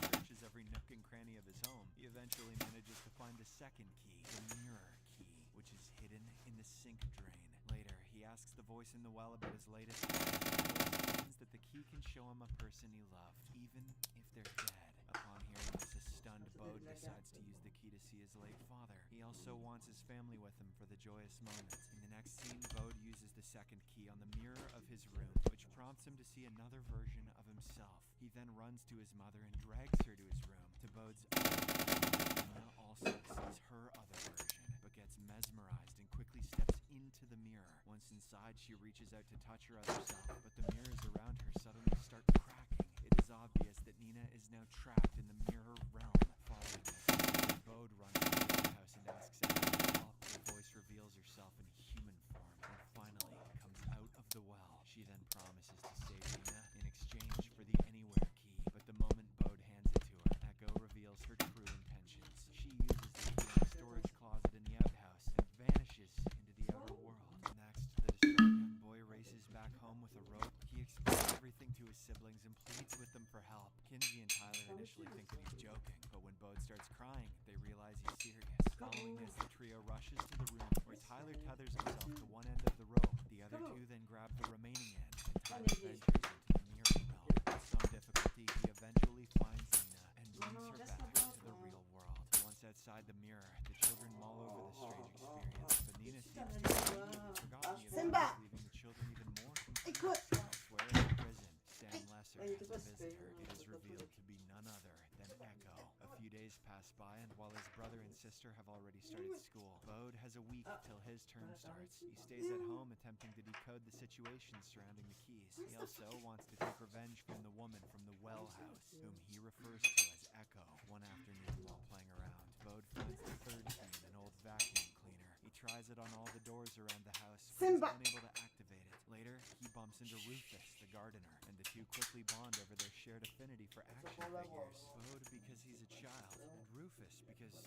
searches every nook and cranny of his home. He eventually manages to find the second key, the mirror key, which is hidden in the sink drain. Later, he asks the voice in the well about his latest find. It means that the key can show him a person he loved, even if they're dead. Upon hearing this, a stunned Bode decides to use the key to see his late father. He also wants his family with him for the joyous moments. In the next scene, Bode uses the second key on the mirror of his room, which prompts him to see another version of himself. He then runs to his mother and drags her to his room. To Bode's Nina also sees her other version, but gets mesmerized and quickly steps into the mirror. Once inside, she reaches out to touch her other self, but the mirrors around her suddenly start cracking. It is obvious that Nina is now trapped in the mirror realm. Following this, Bode runs to the house and asks Echo for help. The voice reveals herself in human form and finally comes out of the well. She then promises to save Nina in exchange for the Anywhere key, but the moment Bode hands it to her, Echo reveals her true intentions. She uses the key in a storage closet in the outhouse and vanishes into the outer world. Next, the distraught young boy races back home with a rope. He explains everything to his siblings and pleads with them for help. Kinsey and Tyler initially think that he's joking, but when Bode starts crying, they realize he's serious. Following this, the trio rushes to the 5 adventures into the mirror realm. With some difficulty, he eventually finds Nina and brings her back to the real world. Once outside the mirror, the children mull over the strange experience, but Nina seems to have immediately forgotten the Simba! events, leaving the children even more confused. Écoute. Elsewhere in the prison, Sam Lesser has a visitor. It is revealed to be none other than Echo. A few days pass by, and while his brother and sister have already started school, Bode has a week till his term starts. He stays at home attempting to decode the situation surrounding the keys. He also wants to take revenge from the woman from the well house, whom he refers to as Echo. One afternoon while playing around, Bode finds the third key in an old vacuum cleaner. He tries it on all the doors around the house, but is Simba. unable to activate it. Later, he bumps into Rufus, the gardener, and the two quickly bond over their shared affinity for action figures. Bode because he's a child, and Rufus because I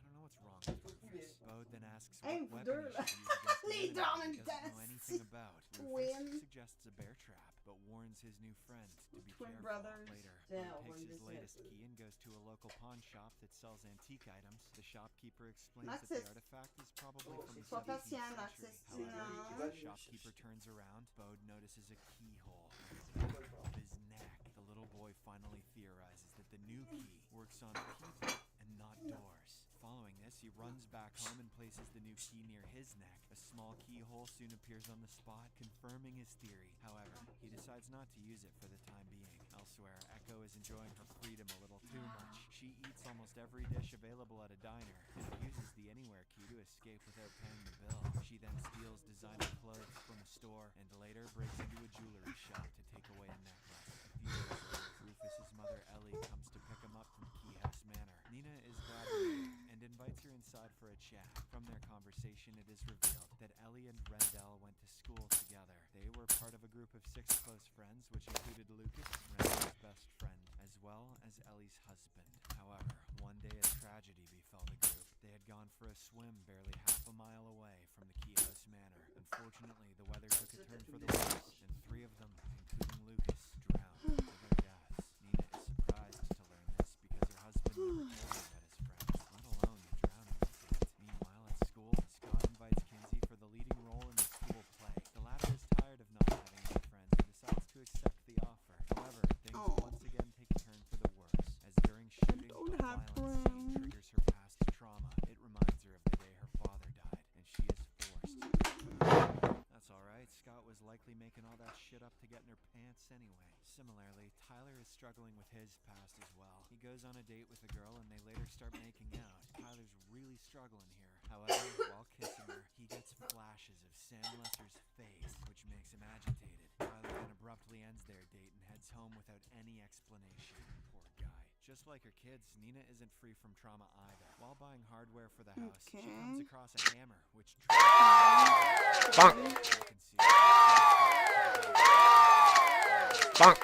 don't know what's wrong with Rufus. Bode then asks Hey, what weapon he should use against the lay enemy down he and doesn't know dance. anything about. Twin. Rufus suggests a bear trap, but warns his new friend to be Twin careful. brothers. Later, Yeah, Bode when takes his this latest happens. key and goes to a local pawn shop that sells antique items. The shopkeeper explains That's that the it. artifact is probably from the Sois 17th patient, century. Alexis, However, sinon- as the shopkeeper turns around, Bode notices a keyhole in the back of his neck. The little boy finally theorizes that the new key works on people and not doors. Following this, he runs back home and places the new key near his neck. A small keyhole soon appears on the spot, confirming his theory. However, he decides not to use it for the time being. Elsewhere, Echo is enjoying her freedom a little too much. She eats almost every dish available at a diner and uses the Anywhere key to escape without paying the bill. She then steals designer clothes from a store and later breaks into a jewelry shop to take away a necklace. A few days later, Rufus's mother Ellie comes to pick him up from Key House Manor. Nina is glad to meet her and invites her inside for a chat. From their conversation, it is revealed that Ellie and Rendell went to school together. They were part of a group of 6 close friends, which included Lucas, Rendell's best friend, as well as Ellie's husband. However, one day a tragedy befell the group. They had gone for a swim barely half a mile away from the Key House Manor. Unfortunately, the weather took a turn for the worse, and 3 of them, including Lucas, drowned to their deaths. Nina is surprised to learn this because her husband never told her about his friends, let alone the drowning incident. Meanwhile, at school, Scott invites Kinsey for the leading role in the school play. The latter is tired of not having any friends and decides to accept the offer. However, things once again take a turn for the worse, as during shooting, don't a have violent scene friends. triggers her past trauma. It reminds her of the day her father died, and she is forced. That's alright, Scott was likely making all that shit up to get in her pants anyway. Similarly, Tyler is struggling with his past as well. He goes on a date with a girl and they later start making out. Tyler's really struggling here. However, while kissing her, he gets flashes of Sam Lesser's face, which makes him agitated. Tyler then abruptly ends their date and heads home without any explanation. Poor guy. Just like her kids, Nina isn't free from trauma either. While buying hardware for the house, she comes Okay. across a hammer, which Bonk. Bonk.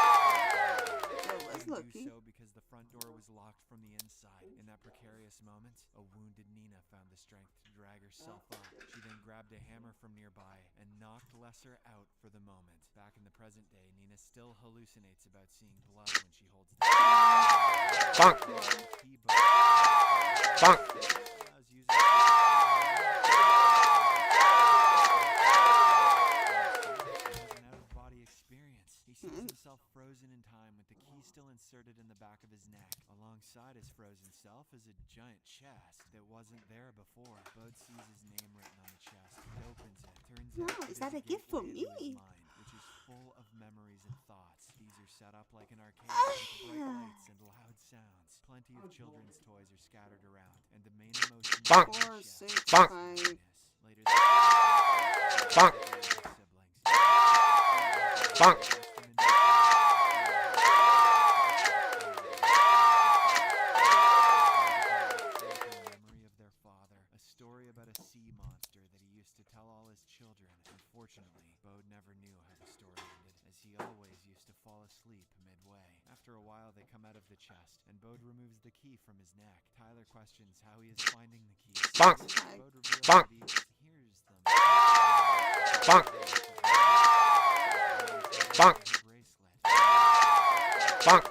That was lucky. So because the front door was locked from the inside. In that precarious moment, a wounded Nina found the strength to drag herself up. She then grabbed a hammer from nearby and knocked Lesser out for the moment. Back in the present day, Nina still hallucinates about seeing blood when she holds the Bonk. keyboard. Bonk. Allows users an out-of-body experience. He sees himself frozen in time with the key still inserted in the back of his neck. Alongside his frozen self is a giant chest that wasn't there before. Bode sees his name written on the chest. He opens it. Turns out Wow, it is that a a gift for gateway into his me? mind, which is full of memories and thoughts. These are set up like an arcade with bright lights and loud sounds. Plenty of children's toys are scattered around, and the main emotion Bonk. is Four, chest. six, Bonk. five. Later, Bonk. siblings. Bonk. Memory of their father, a story about a sea monster that he used to tell all his children. Unfortunately, Bode never knew how the story ended, as he always used to fall asleep midway. After a while, they come out of the chest, and Bode removes the key from his neck. Tyler questions how he is finding the key. Bonk. Bode reveals Bonk. that he hears them. Bonk. Bonk. Bracelet. Bonk.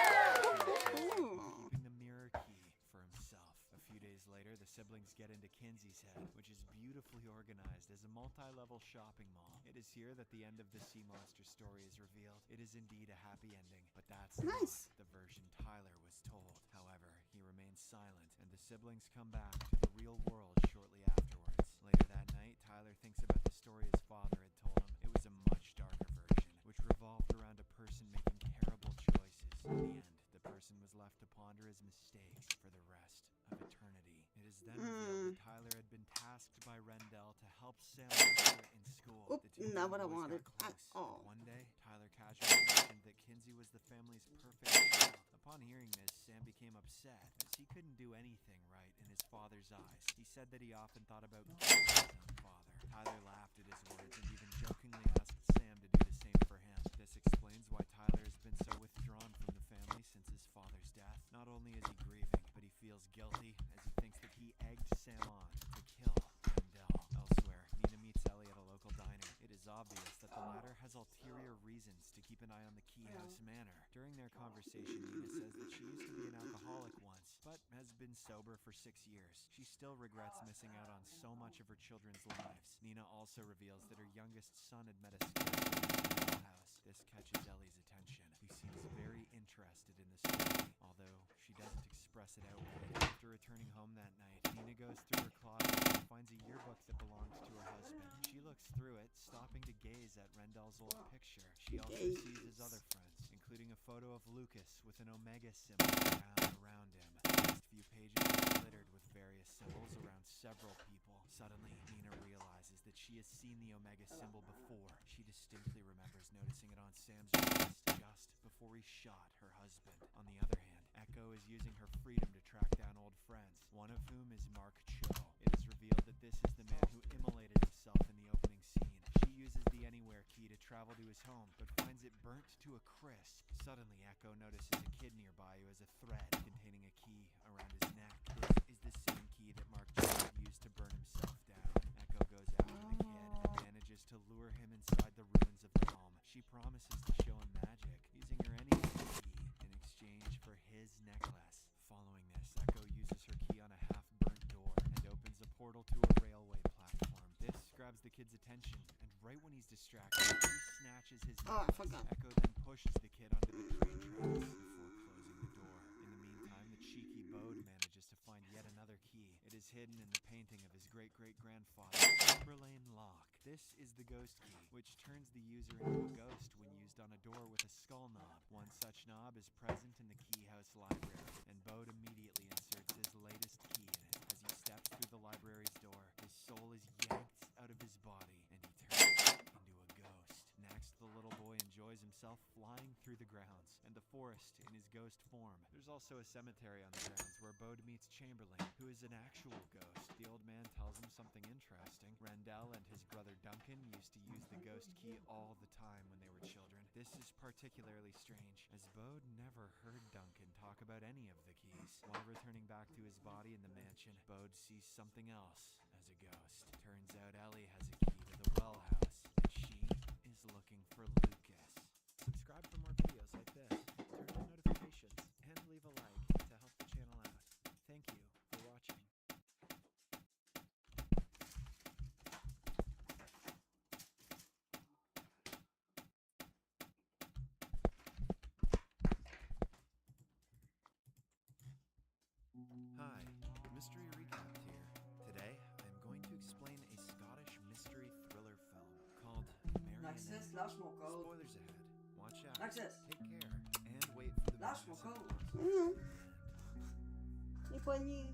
Ooh. Keeping the mirror key for himself. A few days later, Kingsy's Head, which is beautifully organized as a multi-level shopping mall. It is here that the end of the sea monster story is revealed. It is indeed a happy ending, but that's Nice. not the version Tyler was told. However, he remains silent, and the siblings come back to the real world shortly afterwards. Later that night, Tyler thinks about the story his father had told him. It was a much darker version, which revolved around a person making terrible choices. In the end, the person was left to ponder his mistakes for the rest of eternity. It is then revealed that Tyler had been tasked by Rendell to help Sam Winter in school. Oop, The two not what I boys wanted got at close, all. and one day, Tyler casually mentioned that Kinsey was the family's perfect child. Upon hearing this, Sam became upset, as he couldn't do anything right in his father's eyes. He said that he often thought about killing his own father. Tyler laughed at his words and even jokingly asked Sam to do the same for him. This explains why Tyler has been so withdrawn from the family since his father's death. Not only is he grieving, but he feels guilty as he thinks that he egged Sam on to kill Rendell. Elsewhere, Nina meets Ellie at a local diner. It is obvious that the latter has ulterior reasons to keep an eye on the Key House Manor. During their conversation, Nina says that she used to be an alcoholic once, but has been sober for 6 years. She still regrets missing out on so much of her children's lives. Nina also reveals that her youngest son had met a scary house. This catches Ellie's attention, who seems very interested in the story, although she doesn't express it outright. After returning home that night, Nina goes through her closet and finds a yearbook that belonged to her husband. She looks through it, stopping to gaze at Rendell's old picture. She also sees his other friends, including a photo of Lucas with an omega symbol around him. The next few pages are littered with various symbols around several people. Suddenly, Nina realizes that she has seen the omega symbol before. She distinctly remembers noticing it on Sam's wrist just before he shot her husband. On the other hand, Echo is using her freedom to track down old friends, one of whom is Mark Cho. It is revealed that this is the man who immolated himself in the opening scene. She uses the Anywhere key to travel to his home, but finds it burnt to a crisp. Suddenly, Echo notices a kid nearby who has a thread containing a key around his neck. This is the same key that Mark Cho used to burn himself down. Echo goes after the kid and manages to lure him inside the ruins of the home. She promises to show him magic, using her Anywhere key in exchange for his necklace. Following this, Echo uses her key on a half-burnt door and opens a portal to a railway platform. This grabs the kid's attention, and right when he's distracted, he snatches his Oh, I necklace. forgot. Echo then pushes the kid onto the train tracks before closing the door. In the meantime, the cheeky Bode manages to find yet another key. It is hidden in the painting of his great-great-grandfather, Chamberlain Locke. This is the ghost key, which turns the user into a ghost when used on a door with a skull knob. One such knob is present in the Key House library, and Bode immediately inserts his latest key in it. As he steps through the library's door, his soul is yanked out of his body, and he turns into a ghost. Next, the little boy enjoys himself flying through the grounds and the forest in his ghost form. There's also a cemetery on the grounds where Bode meets Chamberlain, who is an actual ghost. The old man tells him something interesting. Rendell and his brother Duncan used to use the ghost key all the time when they were children. This is particularly strange, as Bode never heard Duncan talk about any of the keys. While returning back to his body in the mansion, Bode sees something else as a ghost. Turns out Ellie has a key to the well house, and she is looking for Lucas. Subscribe for more videos like this, turn on notifications, and leave a like to help the channel out. Thank you for watching. Hi, Mystery Recap here. Today, I'm going to explain a Scottish mystery thriller film called L'access, Marionette. lâche mon code. Spoilers ahead. Watch out. Access. Take care. And wait for the Lâche music mon to code. Les poignets.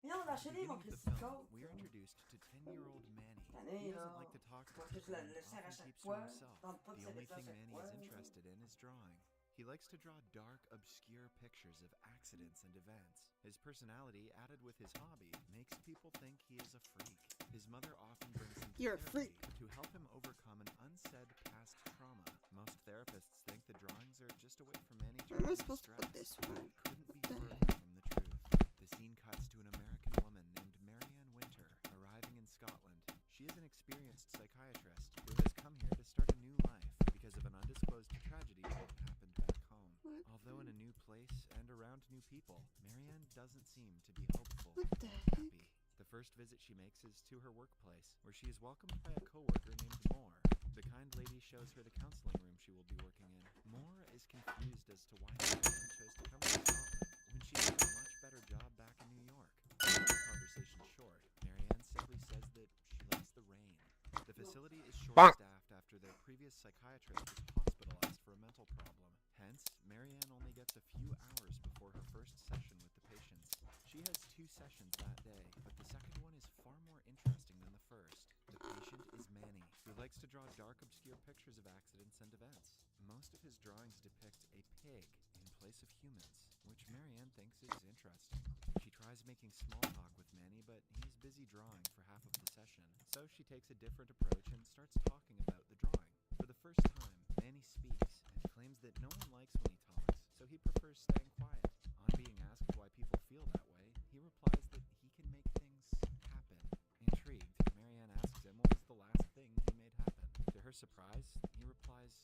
Viens, lâchez-les, mon Beginning of the Christy film, code. we are introduced to 10-year-old Manny. Tanné, He là. doesn't like to talk Faut to que je le people and serre à often chaque keeps to fois. himself. Tente pas de The only serrer ça à thing chaque Manny fois. is interested in is drawing. He likes to draw dark, obscure pictures of accidents and events. His personality, added with his hobby, makes people think he is a freak. His mother often brings him to You're a therapy freak. to help him overcome an unsaid past trauma. Most therapists think the drawings are just a way for Manny to Where am I relieve supposed to put stress, this but one? it couldn't be What the further heck? from the truth. The scene cuts to an American woman named Marianne Winter arriving in Scotland. She is an experienced psychiatrist who has come here to start a new life because of an undisclosed tragedy that happened back home. What? Although in a new place and around new people, Marianne doesn't seem to be hopeful. What the happy. heck? The first visit she makes is to her workplace, where she is welcomed by a coworker named Moore. The kind lady shows her the counseling room she will be working in. Moore is confused as to why Marianne chose to come to Scotland when she had a much better job back in New York. To cut the conversation short, Marianne simply says that she likes the rain. The facility is short-staffed after their previous psychiatrist was hospitalized for a mental problem. Hence, Marianne only gets a few hours before her first session with the patients. She has 2 sessions that day, but the second one is far more interesting than the first. The patient is Manny, who likes to draw dark, obscure pictures of accidents and events. Most of his drawings depict a pig in place of humans, which Marianne thinks is interesting. She tries making small talk with Manny, but he's busy drawing for half of the session, so she takes a different approach and starts talking about the drawing. For the first time, Manny speaks and claims that no one likes when he talks, so he prefers staying quiet. On being asked why people feel that way, he replies that he can make things happen. Intrigued, Marianne asks him what was the last thing he made happen. To her surprise, he replies,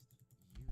"You."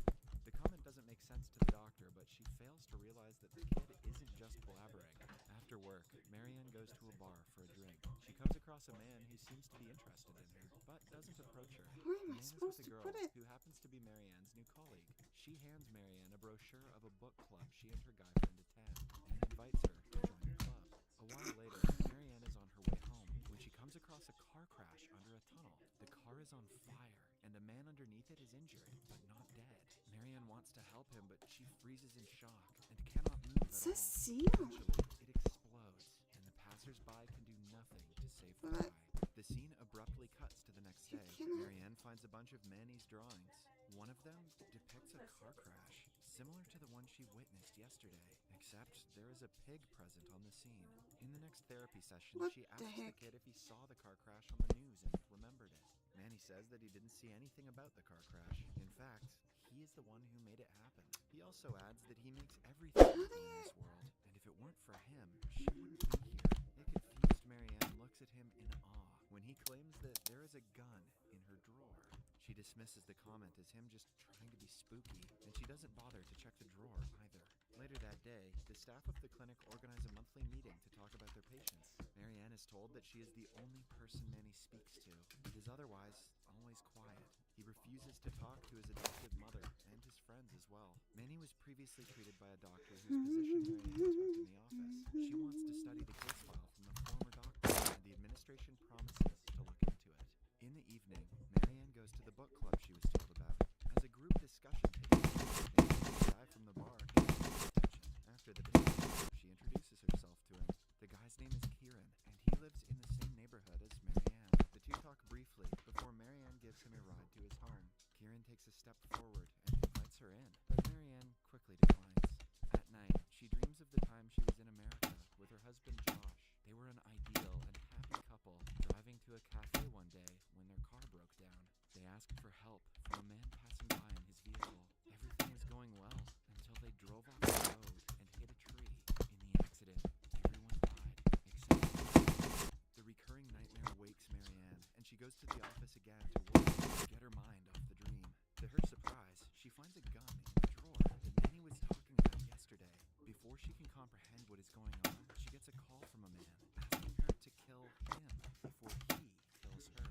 The comment doesn't make sense to the doctor, but she fails to realize that the kid isn't just blabbering. After work, Marianne goes to a bar for a drink. She comes across a man who seems to be interested in her, but doesn't approach her. Where The am I man is with supposed a to girl put it? who happens to be Marianne's new colleague. She hands Marianne a brochure of a book club she and her guy friend attend, and invites her to join the club. A while later, Marianne is on her way home when she comes across a car crash under a tunnel. The car is on fire, and a man underneath it is injured, but not dead. Marianne wants to help him, but she freezes in shock and cannot move It's at a all. seal. Eventually, it explodes, and the passers-by can do nothing to save the But- guy. The scene abruptly cuts to the next You day. cannot- Marianne finds a bunch of Manny's drawings. One of them depicts a car crash, similar to the one she witnessed yesterday, except there is a pig present on the scene. In the next therapy session, What she the asks the heck? kid if he saw the car crash on the news and remembered it. Manny says that he didn't see anything about the car crash. In fact, he is the one who made it happen. He also adds that he makes everything happen in this world, and if it weren't for him, she wouldn't be here. A confused Marianne looks at him in awe when he claims that there is a gun in her drawer. She dismisses the comment as him just trying to be spooky, and she doesn't bother to check the drawer either. Later that day, the staff of the clinic organize a monthly meeting to talk about their patients. Marianne is told that she is the only person Manny speaks to, and is otherwise always quiet. He refuses to talk to his adoptive mother and his friends as well. Manny was previously treated by a doctor whose position Marianne took in the office. She wants to study the case file from the former doctor, and the administration promises to look into it. In the evening, Marianne goes to the book club she was told about. As a group discussion takes place, the guy from the bar catches her attention. After the discussion, she introduces herself to him. The guy's name is Kieran, and he lives in the same neighborhood as Marianne. The two talk briefly before Marianne gives him a ride to his home. Kieran takes a step forward and invites her in, but Marianne quickly declines. At night, she dreams of the time she was in America with her husband Josh. They were an ideal and happy couple driving to a cafe one day when their car broke down. They asked for help from a man passing by in his vehicle. Everything was going well until they drove off the road and hit a tree. In the accident, everyone died except the recurring nightmare wakes Marianne, and she goes to the office again to work to get her mind off the dream. To her surprise, she finds a gun in the drawer that Manny was talking about yesterday. Before she can comprehend what is going on, she gets a call from a man asking her to kill him before he kills her.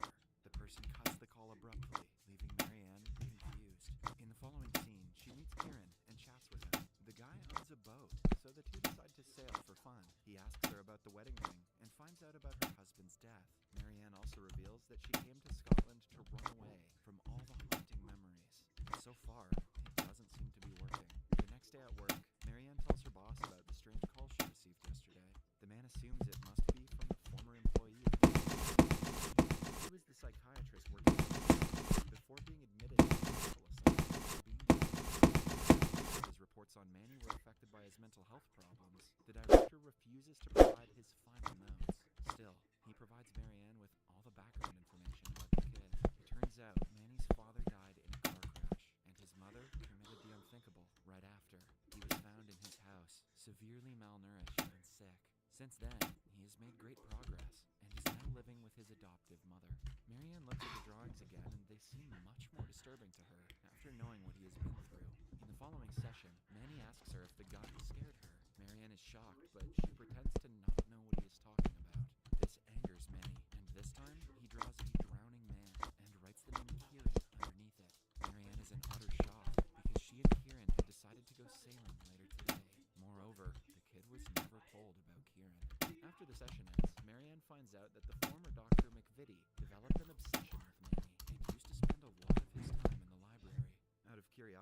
The person cuts the call abruptly, leaving Marianne confused. In the following scene, she meets Kieran and chats with him. The guy owns a boat, so the two decide to sail for fun. He asks her about the wedding ring and finds out about her husband's death. Marianne also reveals that she came to Scotland to run away from all the haunting memories. But so far, it doesn't seem to be working. The next day at work, Marianne tells her boss about the strange call she received yesterday. The man assumes it must be from the former employee. He was the psychiatrist working before being admitted to a mental asylum. His reports on Manny were affected by his mental health problems. The director refuses to provide his final notes. Still, he provides Marianne with all the background information about the kid. It turns out Manny's father died in a car crash, and his mother committed the unthinkable right after. He was found in his house, severely malnourished and sick. Since then, he has made great progress, and is now living with his adoptive mother. Marianne looks at the drawings again, and they seem much more disturbing to her after knowing what he has been through. In the following session, Manny asks her if the gun scared her. Marianne is shocked, but she pretends to not know what he is talking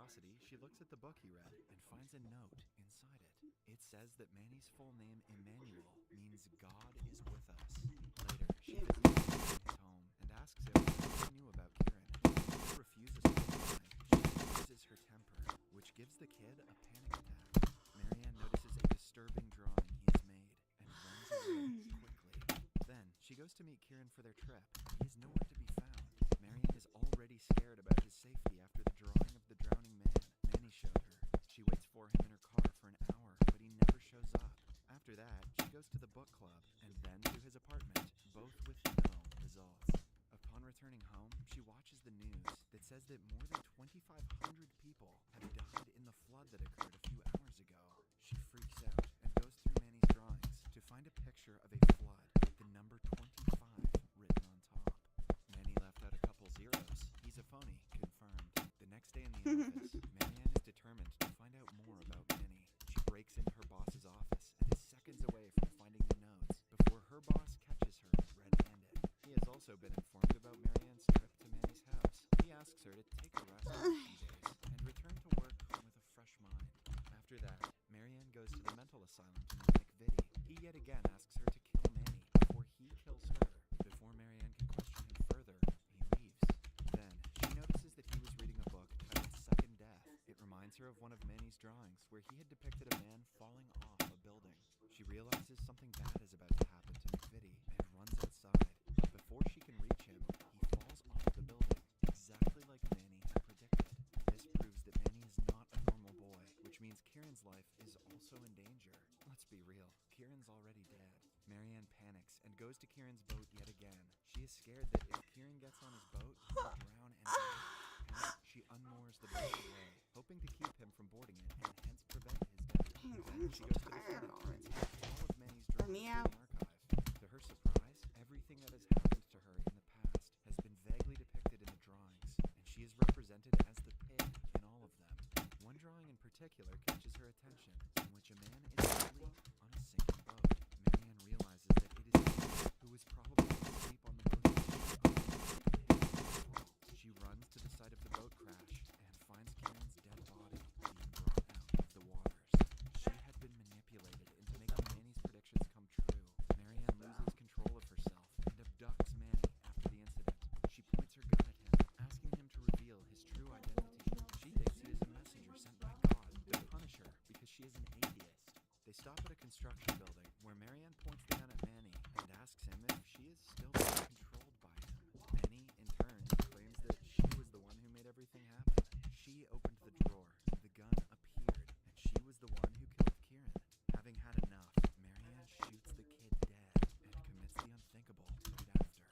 curiosity, she looks at the book he read and finds a note inside it. It says that Manny's full name, Emmanuel, means God is with us. Later, she visits him in his home and asks him what he knew about Kieran. He refuses to reply. She loses her temper, which gives the kid a panic attack. Marianne notices a disturbing drawing he has made and runs away quickly. Then, she goes to meet Kieran for their trip. He is nowhere to be found. Marianne is already scared about his safety after the drawing of the drowning man Manny showed her. She waits for him in her car for an hour, but he never shows up. After that, she goes to the book club and then to his apartment, both with no results. Upon returning home, she watches the news that says that more than 2,500 people have died in the flood that occurred a few hours ago. She freaks out and goes through Manny's drawings to find a picture of a flood with the number 25 written on top. Manny left out a couple zeros. He's a phony, confirmed. The next day in the office, Marianne is determined to find out more about Manny. She breaks into her boss's office and is seconds away from finding the notes before her boss catches her red-handed. He has also been informed about Marianne's trip to Manny's house. He asks her to take a rest for a few days and return to work with a fresh mind. After that, Marianne goes to the mental asylum to meet McVitie. He yet again asks her to kill Manny before he kills her. Before Marianne can question him further, he leaves. Then, she notices that he was reading a book titled Second Death. It reminds her of one of Manny's drawings where he had depicted a man falling off a building. She realizes something bad is about to happen to McVitie and runs outside. But before she can reach him, he falls off the building, exactly like Manny had predicted. This proves that Manny is not a normal boy, which means Kieran's life is also in danger. Let's be real, Kieran's already dead. Marianne panics and goes to Kieran's boat yet again. She is scared that if Kieran gets on his boat, he'll drown and die. Hence, she unmoors the boat away, hoping to keep him from boarding it and hence prevent his death. Then she goes to the study and takes all of Manny's drawings from the archive. To her surprise, everything that has happened to her in the past has been vaguely depicted in the drawings, and she is represented as the pig in all of them. One drawing in particular catches her attention, in which a man is asleep on a sinking boat. Marianne realizes that it is he who was probably asleep on the boat. She runs to the site of the boat crash and finds Kieran's dead body being brought out of the waters. She had been manipulated into making Manny's predictions come true. Marianne loses control of herself and abducts Manny after the incident. She points her gun at him, asking him to reveal his true identity. She thinks he is a messenger sent by God to punish her because she is an atheist. They stop at a construction building where Marianne points the gun at Manny and asks him if she is still being controlled by him. Manny, in turn, claims that she was the one who made everything happen. She opened the drawer, the gun appeared, and she was the one who killed Kieran. Having had enough, Marianne shoots the kid dead and commits the unthinkable right after.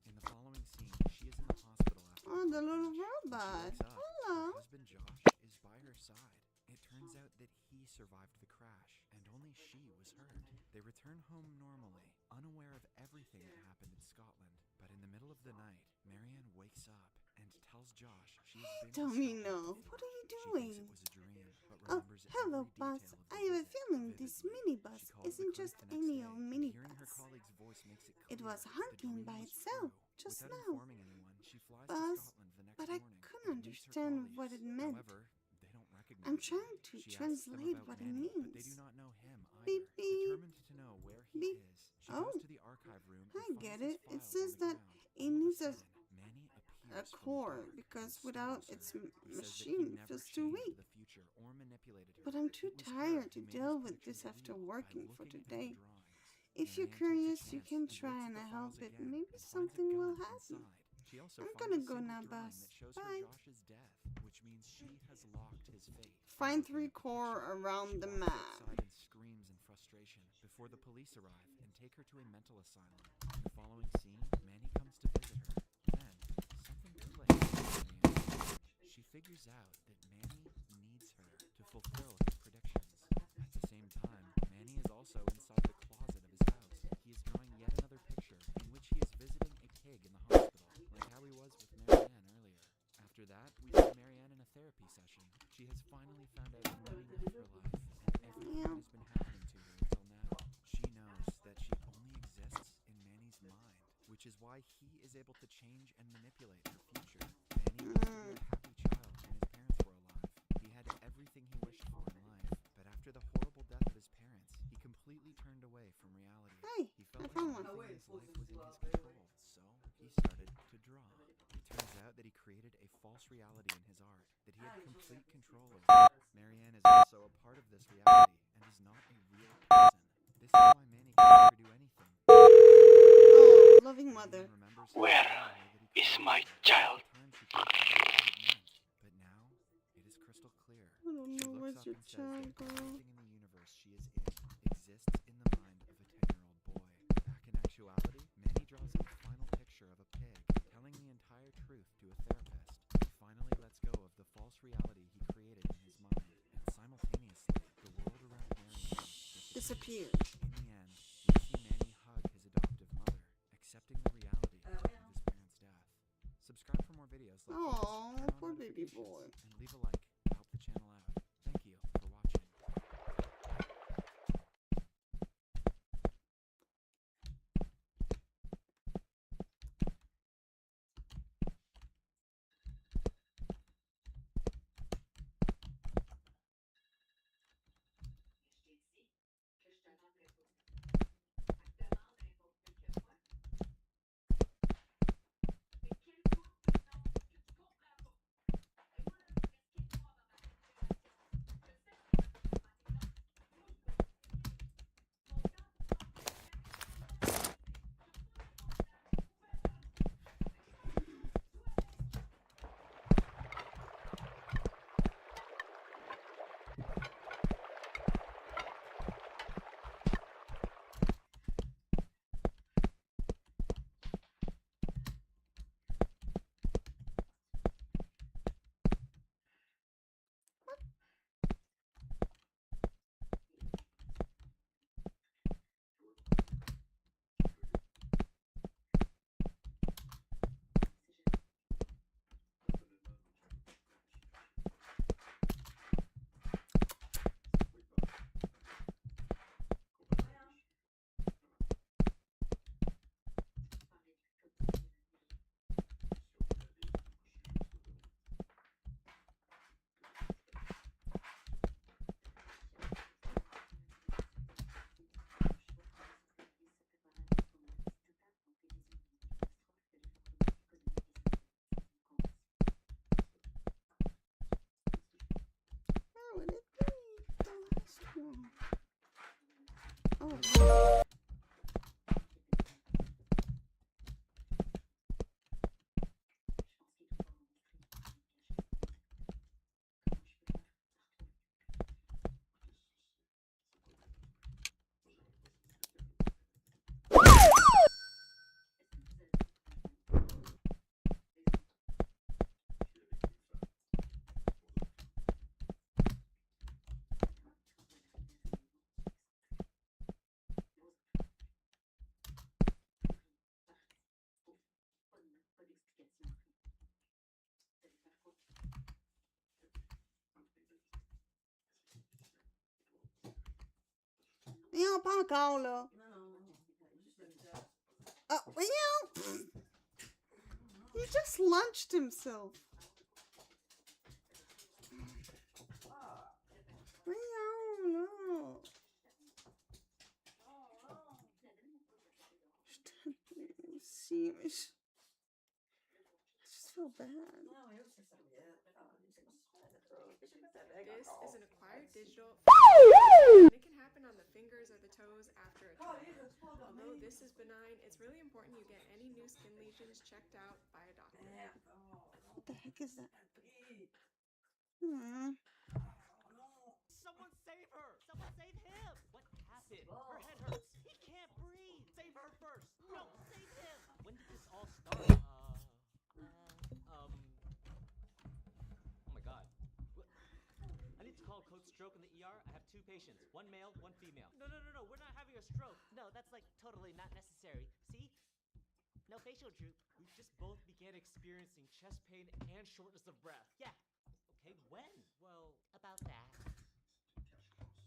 In the following scene, she is in the hospital after Oh, the little When robot. she wakes up, Hello. her husband Josh is by her side. It turns out that he survived the crash, and only she was hurt. They return home normally, unaware of everything that happened in Scotland. But in the middle of the night, Marianne wakes up and tells Josh she has been to Domino, Scotland. what are you She doing? thinks it was a dream, but Oh, remembers hello, every boss. detail of I the have a visit feeling this vividly. minibus She calls the isn't clinic just the next any day, old and hearing her minibus. colleague's voice makes it It clear was that the honking dream by was itself true. just Without now. informing anyone, she flies Boss, to Scotland the next but I morning couldn't and meets her understand colleagues. what it meant. However, they don't recognize I'm her. trying to She asks them translate about what it Manny, but means. they do not know him either. Beep, beep. Determined to know where he Beep. is, she Oh, goes to the archive room and I finds get his it. It files says on the that ground. it All of needs a sudden, Manny a appears from the core dark because and without stalks its her. He says that he machine never feels too changed weak. the future or manipulated her. But I'm It too was her tired to who made deal his with predictions this after real by working for looking at the today. drawings. If you're Marianne takes curious, a you chance can and try looks at and the help files it. again Maybe and finds a something will gun happen. inside. She also I'm finds gonna a go single now, drawing boss. that shows Bye. her Josh's death, which means she has locked his fate. Find Looking 3 at the core picture, around she the walks map. outside and screams in frustration before the police arrive and take her to a mental asylum. In the following scene, Manny comes to visit her. Then, something clicks in Marianne's mind. She figures out that Manny needs her to fulfill his predictions. At the same time, Manny is also inside the closet of his house. He is drawing yet another picture in which he is visiting a pig in the hospital, like how he was with Marianne earlier. After that, we see Marianne in a therapy session. She has finally found out the meaning of her life and everything that has been happening to her until now. She knows that she only exists in Manny's mind, which is why he is able to change and manipulate her future. Manny used to be a happy child when his parents were alive, reality in his art that he had complete control over. Marianne is also a part of this reality and is not a real person. This is why Manny can never do anything. Oh, loving mother. Where is my child? But now it is crystal clear. I don't She know, looks where's up your and says child, that girl? everything in the universe she is in exists in the mind of a 10-year-old boy. Back in actuality, Manny draws a final picture of a pig telling the entire truth to a therapist. He finally lets go of the false reality he created in his mind, and simultaneously, the world around Marianne Disappeared. In the end, we see Manny hug his adoptive mother, accepting the reality of his parents' death. Subscribe for more videos like this, Aw, turn on poor baby notifications, boy. and leave a like to help the channel out. Thank you for watching. Where would it be? The last one. Oh. pas encore, là. Oh, he just launched himself. No. See, I just feel bad. This is an acquired digital, and it can happen on the fingers or the toes after a trauma. Although this is benign, it's really important you get any new skin lesions checked out by a doctor. What the heck is that? Hmm. Someone save her! Someone save him! What happened? Her head hurts. He can't breathe. Save her first. No, save him. When did this all start? Oh my god. I need to call Code Stroke in the ER. I have 2 patients. 1 male, 1 female. No. We're not having a stroke. No, that's like totally not necessary. See? No facial droop. We've just both began experiencing chest pain and shortness of breath. Yeah. Okay, when? Well, about that.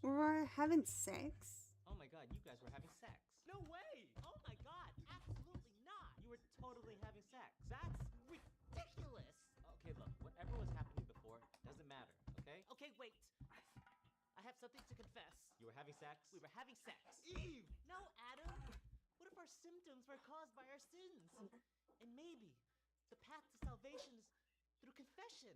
We're having sex? Oh my god, you guys were having sex. No way! Oh my god, absolutely not! You were totally having sex. That's ridiculous! Okay, look, whatever was happening before doesn't matter, okay? Okay, wait. I have something to confess. You were having sex? We were having sex. Eve! No, Adam! What if our symptoms were caused by our sins? And maybe the path to salvation is through confession.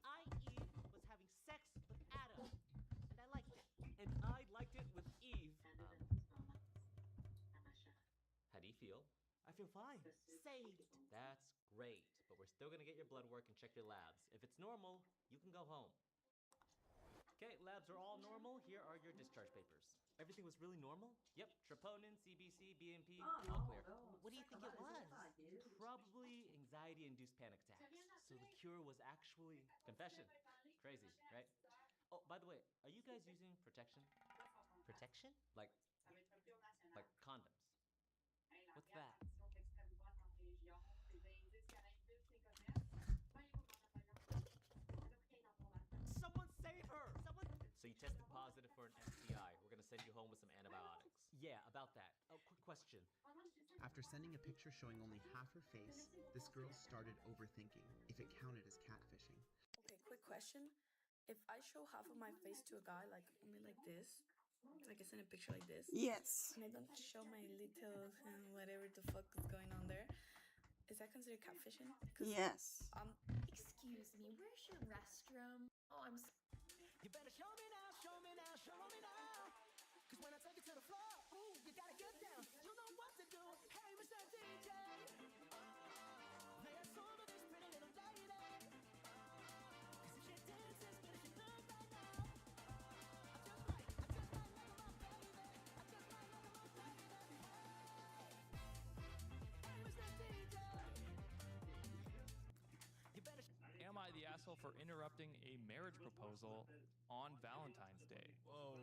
I, Eve, was having sex with Adam, and I liked it. And I liked it with Eve. How do you feel? I feel fine. Saved. That's great, but we're still gonna get your blood work and check your labs. If it's normal, you can go home. Okay, labs are all normal. Here are your discharge papers. Everything was really normal? Yep, troponin, CBC, BNP, all clear. What do you think it was? Probably anxiety-induced panic attacks. So the cure was actually confession. Crazy, right? Oh, by the way, are you guys using protection? Protection? Like condoms. What's that? Someone save her! Someone... So you tested positive for an STI. We're gonna send you home with some antibiotics. Yeah, about that. Oh, quick question. After sending a picture showing only half her face, this girl started overthinking if it counted as catfishing. Okay, quick question. If I show half of my face to a guy, like only like this, like I send a picture like this, Yes. and I don't show my little whatever the fuck is going on there, is that considered catfishing? Yes. Excuse me, where's your restroom? Oh, You better show me now, show me now, show me now. Cause when I take it to the floor, ooh, you gotta get down. You know what to do. Hey, Mr. DJ. Play a song of this pretty little lady. Cause if she dances, but if she look right now, I just might look at my baby. I just might look at my baby. Hey, Mr. DJ. You better. Am I the asshole for interrupting a marriage proposal on Valentine's Day? Whoa.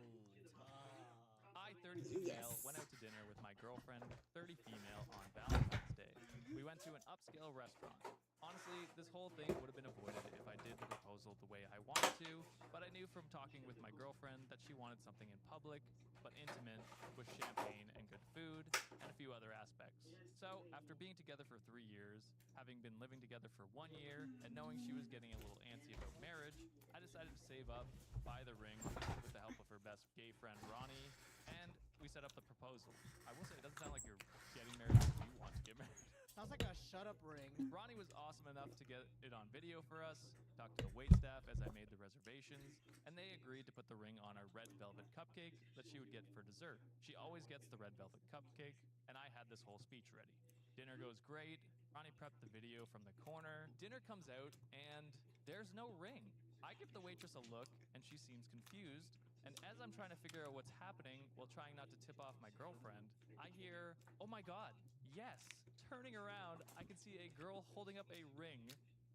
I, 32 male, Yes. went out to dinner with my girlfriend, 30 female, on Valentine's Day. We went to an upscale restaurant. Honestly, this whole thing would have been avoided if I did the proposal the way I wanted to, but I knew from talking with my girlfriend that she wanted something in public, but intimate, with champagne and good food, and a few other aspects. So, after being together for 3 years, having been living together for 1 year, and knowing she was getting a little antsy about marriage, I decided to save up, buy the ring, with the help of her best gay friend Ronnie, and we set up the proposal. I will say, it doesn't sound like you're getting married because you want to get married. Sounds like a shut up ring. Ronnie was awesome enough to get it on video for us, talked to the waitstaff as I made the reservations, and they agreed to put the ring on a red velvet cupcake that she would get for dessert. She always gets the red velvet cupcake, and I had this whole speech ready. Dinner goes great. Ronnie prepped the video from the corner. Dinner comes out, and there's no ring. I give the waitress a look, and she seems confused. And as I'm trying to figure out what's happening while trying not to tip off my girlfriend, I hear, "Oh my God, yes." Turning around, I can see a girl holding up a ring,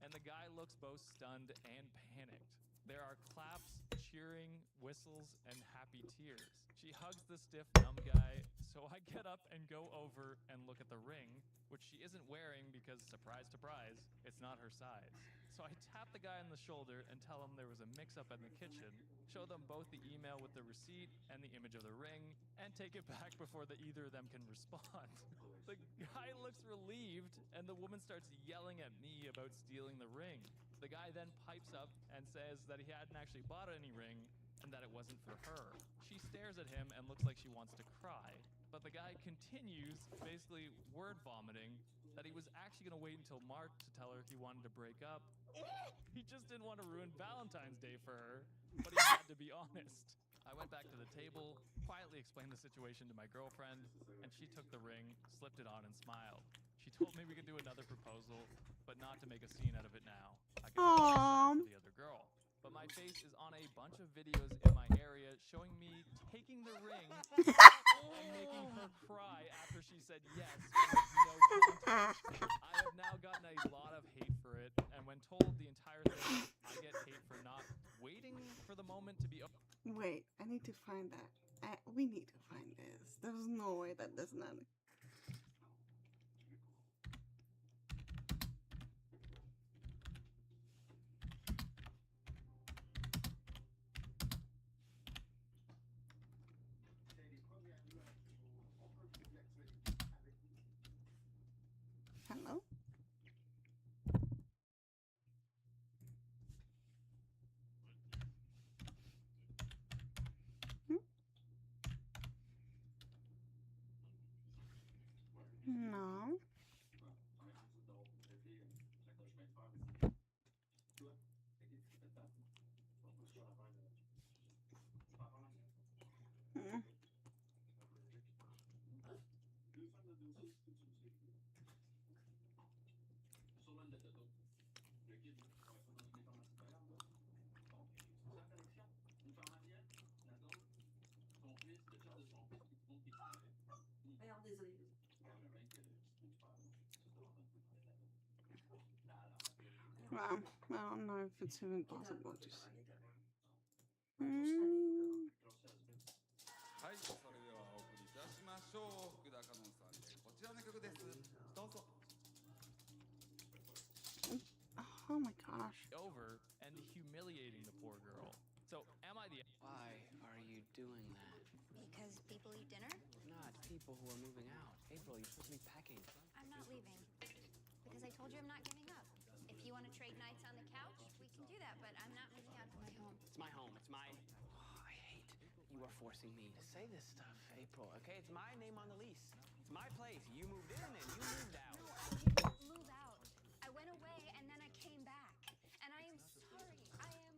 and the guy looks both stunned and panicked. There are claps, cheering, whistles, and happy tears. She hugs the stiff, numb guy, so I get up and go over and look at the ring, which she isn't wearing because, surprise, surprise, it's not her size. So I tap the guy on the shoulder and tell him there was a mix-up in the kitchen, show them both the email with the receipt and the image of the ring, and take it back before either of them can respond. The guy looks relieved, and the woman starts yelling at me about stealing the ring. The guy then pipes up and says that he hadn't actually bought any ring and that it wasn't for her. She stares at him and looks like she wants to cry, but the guy continues, basically word vomiting, that he was actually going to wait until March to tell her he wanted to break up. He just didn't want to ruin Valentine's Day for her, but he had to be honest. I went back to the table, quietly explained the situation to my girlfriend, and she took the ring, slipped it on, and smiled. She told me we could do another proposal, but not to make a scene out of it now. I could tell she was sad for the other girl. But my face is on a bunch of videos in my area showing me taking the ring and making her cry after she said yes with no context. I have now gotten a lot of hate for it, and when told the entire thing, I get hate for not waiting for the moment to be over. Wait, I need to find that. We need to find this. There's no way that there's not. Hello? Well, I don't know if it's even possible to see. はい、それではお送りいたしましょう。福田香音さんでこちらの曲です。どうぞ。Oh my gosh. Over and humiliating the poor girl. So, am I the Why are you doing that? Because people eat dinner? Not people who are moving out. April, you're supposed to be packing. I'm not leaving. Because I told you I'm not giving up. If you want to trade nights on the couch, we can do that, but I'm not moving out to my home. It's my home. It's my... Oh, I hate you are forcing me to say this stuff, April, okay? It's my name on the lease. It's my place. You moved in and you moved out. No, I didn't move out. I went away and then I came back. And I am sorry. I am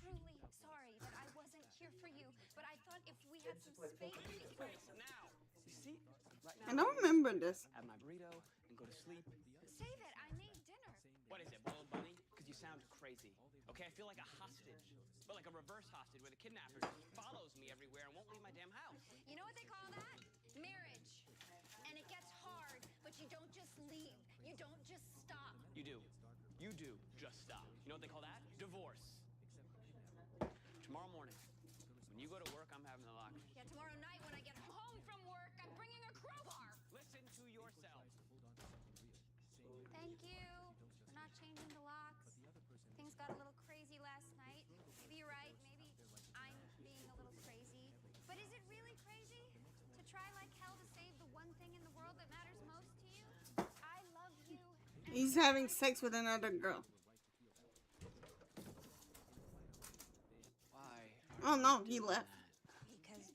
truly sorry that I wasn't here for you. But I thought if we had some space, we could... Right now. You see? Right now. I don't remember this. Have my burrito and go to sleep. Save it. I made dinner. What is it, boiled bunny? Because you sound crazy. Okay, I feel like a hostage. But like a reverse hostage where the kidnapper just follows me everywhere and won't leave my damn house. You know what they call that? Marriage. And it gets hard, but you don't just leave. You don't just stop. You do. You do just stop. You know what they call that? Divorce. Tomorrow morning, when you go to work, I'm having the lock. Yeah, tomorrow night when I get home from work, I'm bringing a crowbar. Listen to yourself. Thank you for not changing the locks. Things got a little crazy last night. Maybe you're right. Maybe I'm being a little crazy. But is it really crazy to try like hell to save the one thing in the world that matters most to you? I love you. He's having sex with another girl. Why? Oh no, he left. Because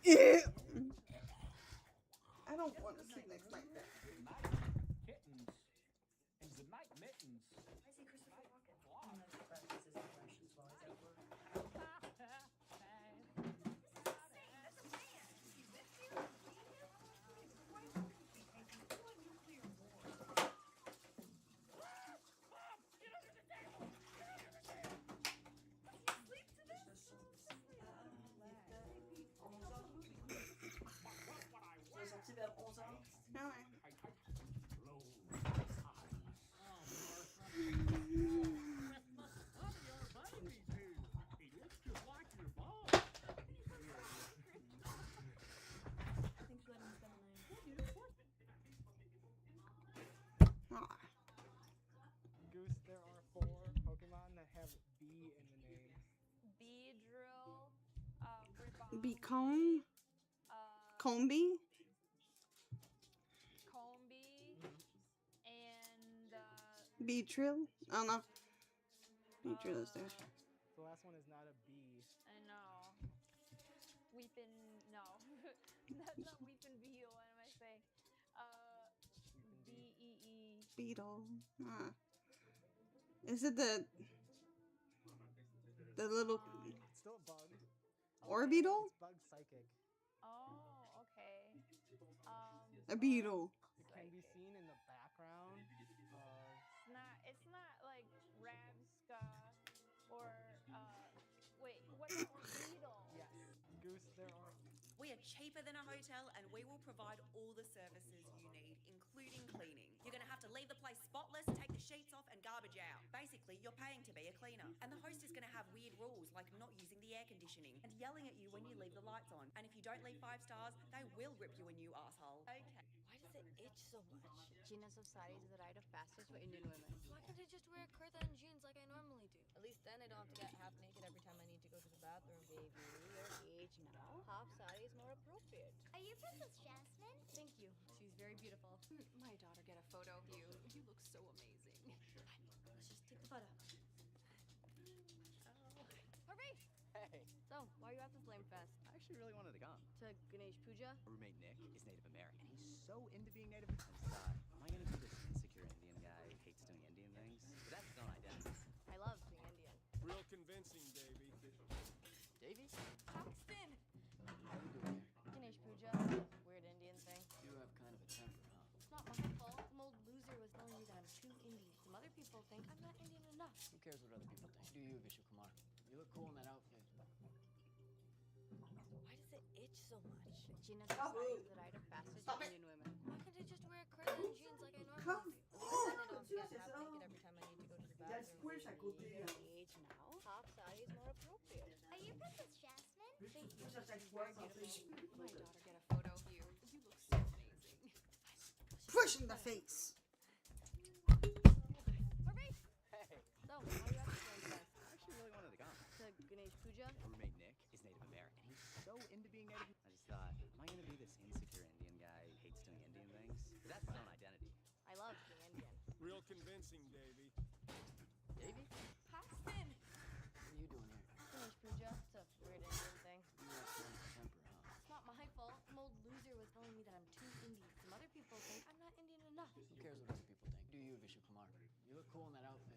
Ew. I don't want to see next like that. Kittens and the night mittens. I see Christopher Walken. Practices impressions while he's at work. Goose, there are 4 Pokemon that have B in the name. Beedrill, Beacon? Combi? Combi, and Beatrill? Oh no. Beatrill is there. The last one is not a B. I know. Weepin, no. That's not Weepin Beetle, what am I saying? B-E-E. Beetle. Is it the little It's still a bug. Orbeetle? It's bug psychic. Oh, okay. A beetle. It can be seen in the background. It's not like Rabska or wait, what about Beetle? Yes. Goose, there are. We are cheaper than a hotel and we will provide all the services you need, including cleaning. You're going to have to leave the place spotless, take the sheets off and garbage out. Basically, you're paying to be a cleaner. And the host is going to have weird rules like not using the air conditioning and yelling at you when you leave the lights on. And if you don't leave 5 stars, they will rip you a new asshole. Okay. Why does it itch so much? Chinas of saris that are the fastest for Indian women. Why can't I just wear kurta and jeans like I normally do? At least then I don't have to get half naked every time I need to go to the bathroom, baby. Your age now, half sari is more appropriate. Are you Princess Jasmine? Thank you. She's very beautiful. My daughter, get a photo of you. You look so amazing. Let's just take the photo. Harvey! Hey, So, why are you at this lame fest? I actually really wanted to come. To Ganesh Puja? My roommate Nick is Native American. He's so into being Native. I am I gonna do this think I'm not Indian enough. Who cares what other people think? Do you, Vishnu Kumar? You look cool in that outfit. Why does it itch so much? Gina's decided that I'd have fastest Indian women. Why can't I just wear a curtain and jeans like I normally do? Or send it off get half naked every time I need to go to the bathroom. Baby, your age now. Half sari is more appropriate. Are you Princess Jasmine? Thank you. She's very beautiful. My daughter get a photo of you. You look so amazing. Push in the face. Marie! Hey! So, why are you acting like that? I actually really wanted to come. To Ganesh Puja? Roommate Nick is Native American. He's so into being Native. I just thought, am I gonna be this insecure Indian guy who hates doing Indian things? 'Cause that's his own identity. I love being Indian. Real convincing, Davey. Davey? Paxton! What are you doing here? Ganesh Puja? It's a weird Indian thing. You have some temper, huh? It's not my fault. Some old loser was telling me that I'm too Indian. Some other people think I'm not Indian enough. Who cares what other people think? Do you, Vishnu Kumar? You look cool in that outfit.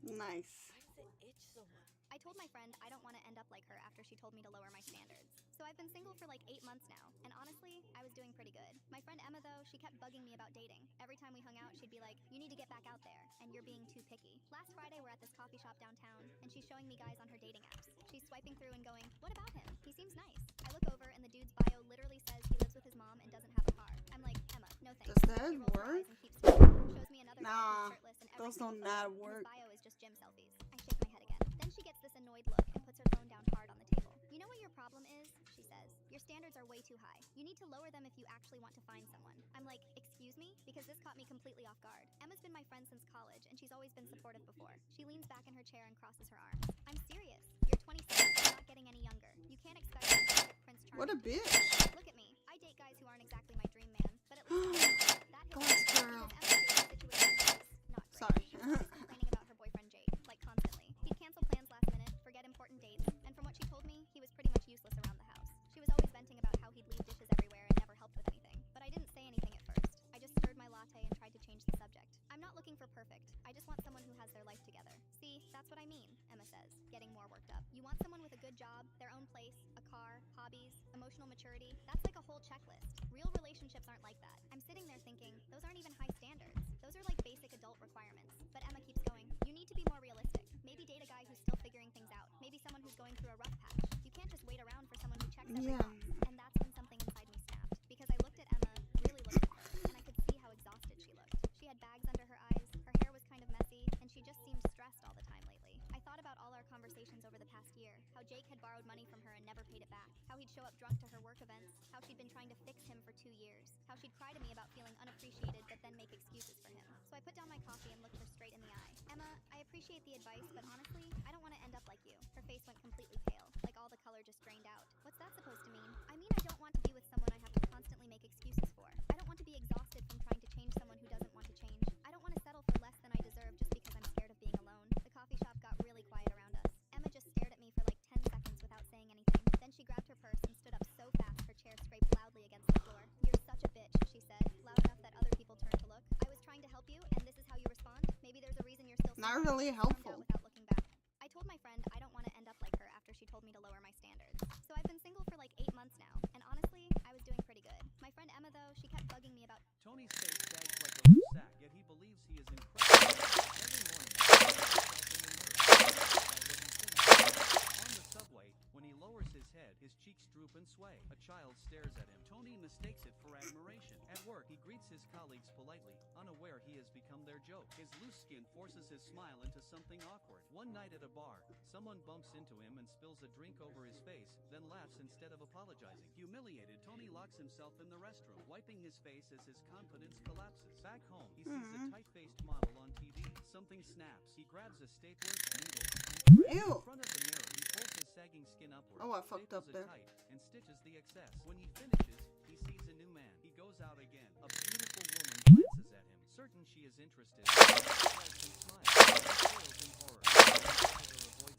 Nice. Why does it itch so much? I told my friend I don't want to end up like her after she told me to lower my standards. So I've been single for like 8 months now, and honestly, I was doing pretty good. My friend Emma, though, she kept bugging me about dating. Every time we hung out, she'd be like, you need to get back out there, and you're being too picky. Last Friday, we're at this coffee shop downtown, and she's showing me guys on her dating apps. She's swiping through and going, what about him? He seems nice. I look over, and the dude's bio literally says he lives with his mom and doesn't have a car. I'm like, Emma, no thanks. Does that She rolls her work? eyes and keeps going. Shows me another guy Nah, who's shirtless and those everything's don't not fine, and work. his bio is just gym selfies. I shake my head again. Then she gets this annoyed look and puts her phone down hard on the table. You know what your problem is? She says. Your standards are way too high. You need to lower them if you actually want to find someone. I'm like, excuse me? Because this caught me completely off guard. Emma's been my friend since college, and she's always been supportive before. She leans back in her chair and crosses her arms. I'm serious. You're 26, you're not getting any younger. You can't expect me to be Prince Charming. What a bitch. Look at me. I date guys who aren't exactly my dream man, but at least that hits Glass me girl. because Emma's dating situation is not great. Sorry. She's always complaining about her boyfriend Jake, like constantly. He'd cancel plans last minute, forget important dates, and from what she told me, he was pretty much useless around the house. She was always venting about how he'd leave dishes everywhere and never helped with anything. But I didn't say anything at first. I just stirred my latte and tried to change the subject. I'm not looking for perfect. I just want someone who has their life together. See, that's what I mean, Emma says, getting more worked up. You want someone with a good job, their own place, a car, hobbies, emotional maturity. That's like a whole checklist. Real relationships aren't like that. I'm sitting there thinking, those aren't even high standards. Those are like basic adult requirements. But Emma keeps going, you need to be more realistic. Maybe date a guy who's still figuring things out. Maybe someone who's going through a rough patch. You can't just wait around for someone who checks every Yeah. box. And that's when something inside me snapped. Because I looked at Emma, really looked at her, and I could see how exhausted she looked. She had bags under her eyes, her hair was kind of messy, and she just seemed stressed all the time lately. I thought about all our conversations over the past year, how Jake had borrowed money from her and never paid it back, how he'd show up drunk to her work events, how she'd been trying to fix him for 2 years, how she'd cry to me about feeling unappreciated but then make excuses for him. So I put down my coffee and looked her straight in the eye. Emma, I appreciate the advice, but honestly, I don't want to end up like you. Her face went completely pale, like all the color just drained out. What's that supposed to mean? I mean I don't want to be with someone I have to constantly make excuses for. I don't want to be exhausted from trying to change someone who doesn't want to change. I don't want to settle for less than I deserve just because I'm scared of being alone. The coffee shop got really quiet around us. Emma just stared at me for like 10 seconds without saying anything. Then she grabbed her purse and stood up so fast her chair scraped loudly against the floor. You're such a bitch, she said, loud enough that other people turned to look. I was trying to help you, and this is how you respond? Maybe there's a reason you're still Not single. really She stormed helpful. out without looking back. I told my friend I don't want to end up like her after she told me to lower my standards. So I've been single for like 8 months now, and honestly, I was doing pretty good. My friend Emma, though, she kept bugging me about Tony's face sags like a loose sack, yet he believes he is incredible. Every morning, he finds himself in the mirror, surprised by what he thinks. On the subway, when he lowers his head, his cheeks droop and sway. A child stares at him. Tony mistakes it for admiration. At work, he greets his colleagues politely, unaware he has become their joke. His loose skin forces his smile into something awkward. One night at a bar, someone bumps into him and spills a drink over his face, then laughs instead of apologizing. Humiliated, Tony locks himself in the restroom, wiping his face as his confidence collapses. Back home, he sees a tight-faced model on TV. Something snaps. He grabs a stapler, needle, and thread. Ew. In front of the mirror, he pulls his sagging skin upward, Oh, I fucked up staples there. it tight, and stitches the excess. When he finishes, he sees a new man. He goes out again. A beautiful woman glances at him, certain she is interested. He smiles and smiles. He fails in horror. The driver avoids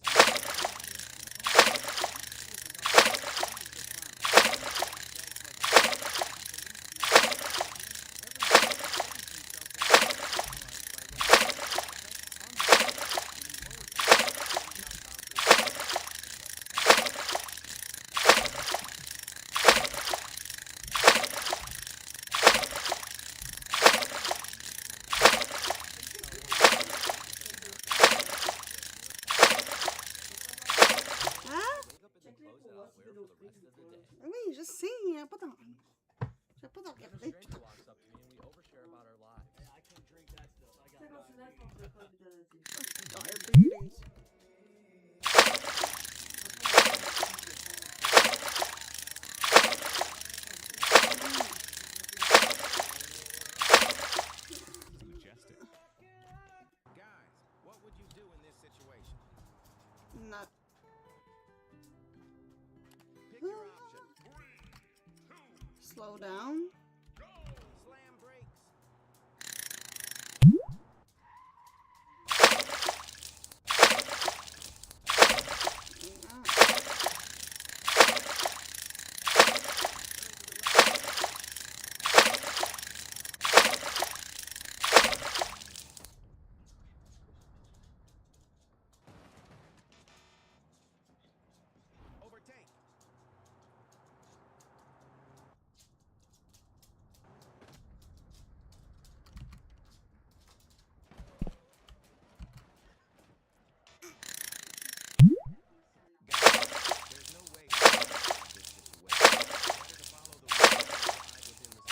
the rest of the day. Amici, sì, è pas J'ai pas If a regardé. stranger walks up to me and we overshare about our lives. Hey, I can't drink that stuff. I got Diabetes. Majestic. Guys, what would you do in this situation? Not. Pick your option. Slow down. Slam brakes. Overtake. There's no way we can survive this situation. Better to follow the rules and ride within the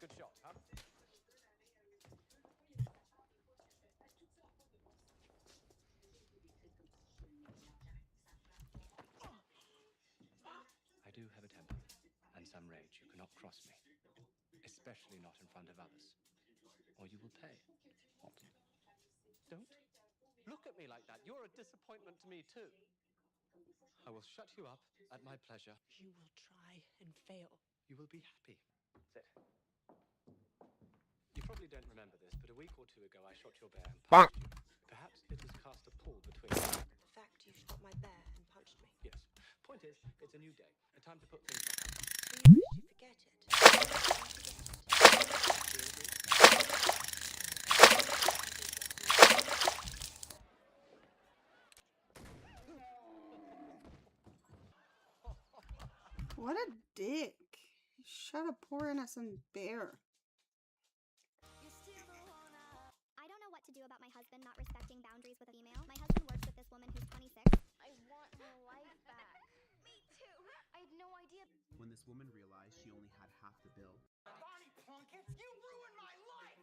Good shot, huh? I do have a temper and some rage. You cannot cross me, especially not in front of others, or you will pay. What? Don't look at me like that. You're a disappointment to me too. I will shut you up at my pleasure. You will try and fail. You will be happy. Sit. You probably don't remember this, but a week or two ago I shot your bear and punched you. Perhaps it has cast a pull between us. The fact you shot my bear and punched me. Yes. Point is, it's a new day. A time to put things behind us. Do you wish to forget it? What a dick. He shot a poor innocent bear. I don't know what to do about my husband not respecting boundaries with a female. My husband works with this woman who's 26. I want her life back. Me too. I had no idea. When this woman realized she only had half the bill, Barney Plunkett, you ruined my life!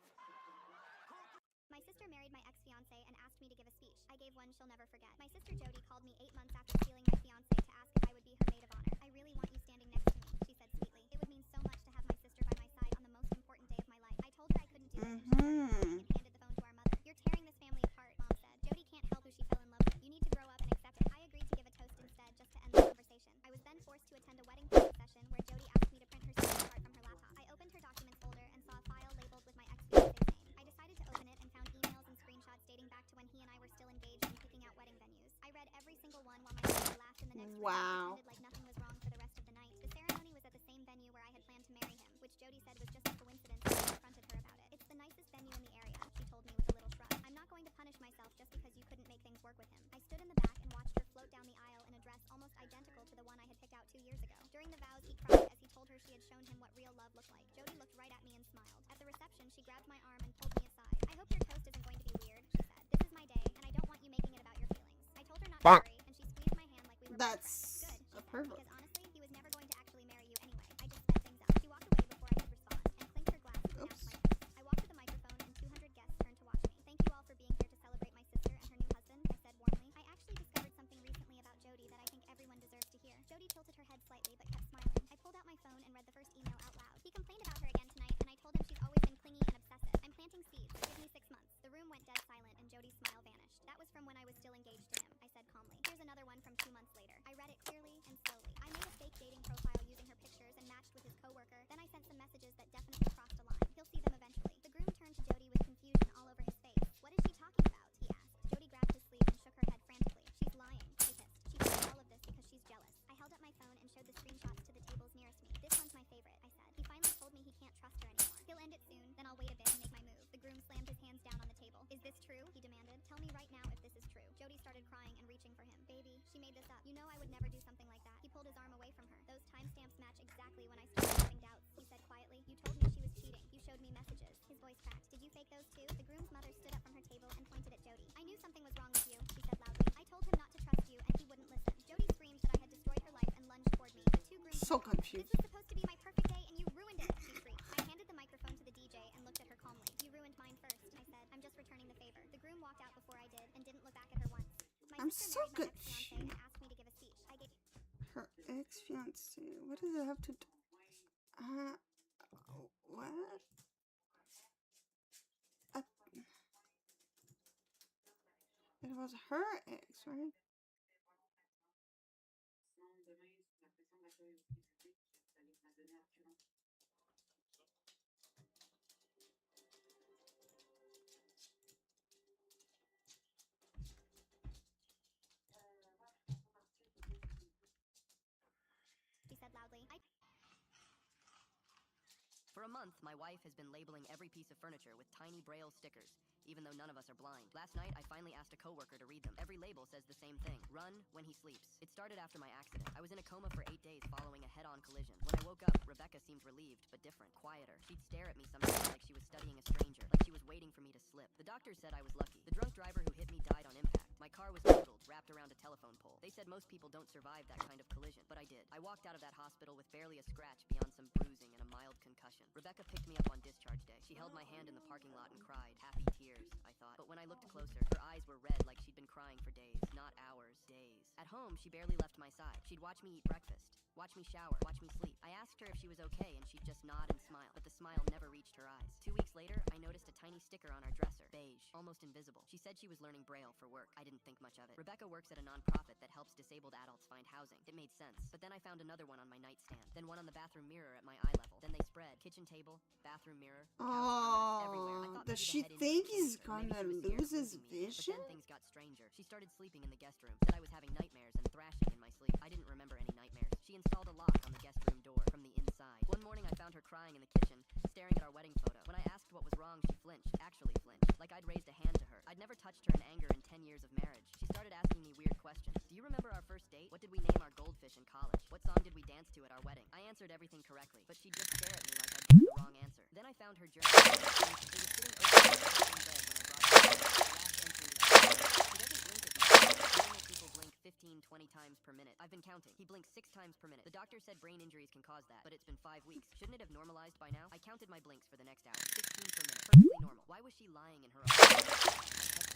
My sister married my ex-fiance and asked me to give a speech. I gave one she'll never forget. My sister Jody called me 8 months after stealing my fiance to ask if I would be her maid of honor. I really want you standing next to me, she said sweetly. It would mean so much to have my sister by my side on the most important day of my life. I told her I couldn't do it, and she started crying and handed the phone to our mother. You're tearing this family apart, Mom said. Jody can't help who she fell in love with. You need to grow up and accept it. I agreed to give a toast instead just to end the conversation. I was then forced to attend a wedding planning session where Jody asked me to print her speech card from her laptop. I opened her documents folder and saw a file labeled with my ex-fiance's name. I decided to open it and found emails and screenshots dating back to when he and I were still engaged and picking out wedding venues. I read every single one while my sister laughed in the next room and pretended like nothing was wrong for the rest of the night. The ceremony was at the same venue where I had planned to marry him, which Jody said was just a coincidence when I confronted her about it. It's the nicest venue in the area, she told me with a little shrug. I'm not going to punish myself just because you couldn't make things work with him. I stood in the back and watched her float down the aisle in a dress almost identical to the one I had picked out 2 years ago. During the vows, he cried as he told her she had shown him what real love looked like. Jody looked right at me and smiled. At the reception, she grabbed my arm and pulled me aside. I hope your toast isn't going to be weird, she said. This is my day, and I don't want you making it about your feelings. I told her not to worry, and she squeezed my hand like we were best friends. Good, she said, because honestly, he was never going to actually marry you anyway. I just sped things up. She walked away before I could respond, and clinked her glass and snapped my toast. I walked to the microphone, and 200 guests turned to watch me. Thank you all for being here to celebrate my sister and her new husband, I said warmly. I actually discovered something recently about Jody that I think everyone deserves to hear. Jody tilted her head slightly, but kept smiling. I pulled out my phone and read the first email out loud. He complained about her again tonight, and I told him she's always been clingy and obsessive. I'm planting seeds. Give me 6 months. The room went dead silent, and Jody's smile vanished. That was from when I was still engaged to him, I said calmly. Here's another one from 2 months later. I read it clearly and slowly. I made a fake dating profile using her pictures and matched with his coworker. Then I sent some messages that definitely crossed a line. He'll see them eventually. The groom turned to Jody with confusion all over his face. What is she talking about? He asked. Jody grabbed his sleeve and shook her head frantically. She's lying, she hissed. She does all of this because she's jealous. I held up my phone and showed the screenshots to the tables nearest me. This one's my favorite, I said. He finally told me he can't trust her anymore. He'll end it soon, then I'll wait a bit and make my move. The groom slammed his hands down on the table. Is this true? He demanded. Tell me right now if this is true. Jody started crying and reaching for him. Baby, she made this up. You know I would never do something like that. He pulled his his arm away from her. Those timestamps match exactly when I started having doubts. He said quietly, "You told me she was cheating. You showed me messages." His voice cracked. "Did you fake those too?" The groom's mother stood up from her table and pointed at Jody. "I knew something was wrong with you," she said loudly. "I told him not to trust you, and he wouldn't listen." Jody screamed that I had destroyed her life and lunged toward me. The two grooms So said, confused. "This was supposed to be my perfect day, and you ruined it," she shrieked. I handed the microphone to the DJ and looked at her calmly. "You ruined mine first," I said. "I'm just returning the favor." The groom walked out before I did and didn't look back at her once. My I'm sister so married my ex-fiancé confused. and asked me to give a speech. I gave Her ex-fiance. What does it have to do? What? It was her ex, right? She said loudly. For a month, my wife has been labeling every piece of furniture with tiny braille stickers, even though none of us are blind. Last night, I finally asked a coworker to read them. Every label says the same thing: run when he sleeps. It started after my accident. I was in a coma for 8 days following a head-on collision. When I woke up, Rebecca seemed relieved, but different, quieter. She'd stare at me sometimes like she was studying a stranger, like she was waiting for me to slip. The doctor said I was lucky. The drunk driver who hit me died on impact. My car was totaled, wrapped around a telephone pole. They said most people don't survive that kind of collision, but I did. I walked out of that hospital with barely a scratch beyond some bruising and a mild concussion. Rebecca picked me up on discharge day. She held my hand in the parking lot and cried. Happy tears, I thought. But when I looked closer, her eyes were red like she'd been crying for days. Not hours, days. At home, she barely left my side. She'd watch me eat breakfast, watch me shower, watch me sleep. I asked her if she was okay, and she'd just nod and smile, but the smile never reached her eyes. 2 weeks later, I noticed a tiny sticker on our dresser. Beige, almost invisible. She said she was learning Braille for work. I didn't think much of it. Rebecca works at a nonprofit that helps disabled adults find housing. It made sense. But then I found another one on my nightstand, then one on the bathroom mirror at my eye level. Then they spread. Kitchen table, bathroom mirror, couch armrest, everywhere. I thought Does maybe she the head think injury he's changed her. Maybe gonna she was scared lose of his losing me. But vision? then things got stranger. She started sleeping in the guest room, said I was having nightmares and thrashing in my sleep. I didn't remember any nightmares. She installed a lock on the guest room door from the inside. One morning I found her crying in the kitchen, staring at our wedding photo. When I asked what was wrong, she flinched. Actually flinched. Like I'd raised a hand to her. I'd never touched her in anger in 10 years of marriage. She started asking me weird questions. Do you remember our first date? What did we name our goldfish in college? What song did we dance to at our wedding? I answered everything correctly, but she'd just stare at me like I'd given the wrong answer. Then I found her journal. It was sitting open in the bed when I brought it home. The last entry was she doesn't blink as much. Normal people blink 15, 20 times per minute. I've been counting. He blinks 6 times per minute. The doctor said brain injuries can cause that, but it's been 5 weeks. Shouldn't it have normalized by now? I counted my blinks for the next hour. 16 per minute. Perfectly normal. Why was she lying in her own bed? I kept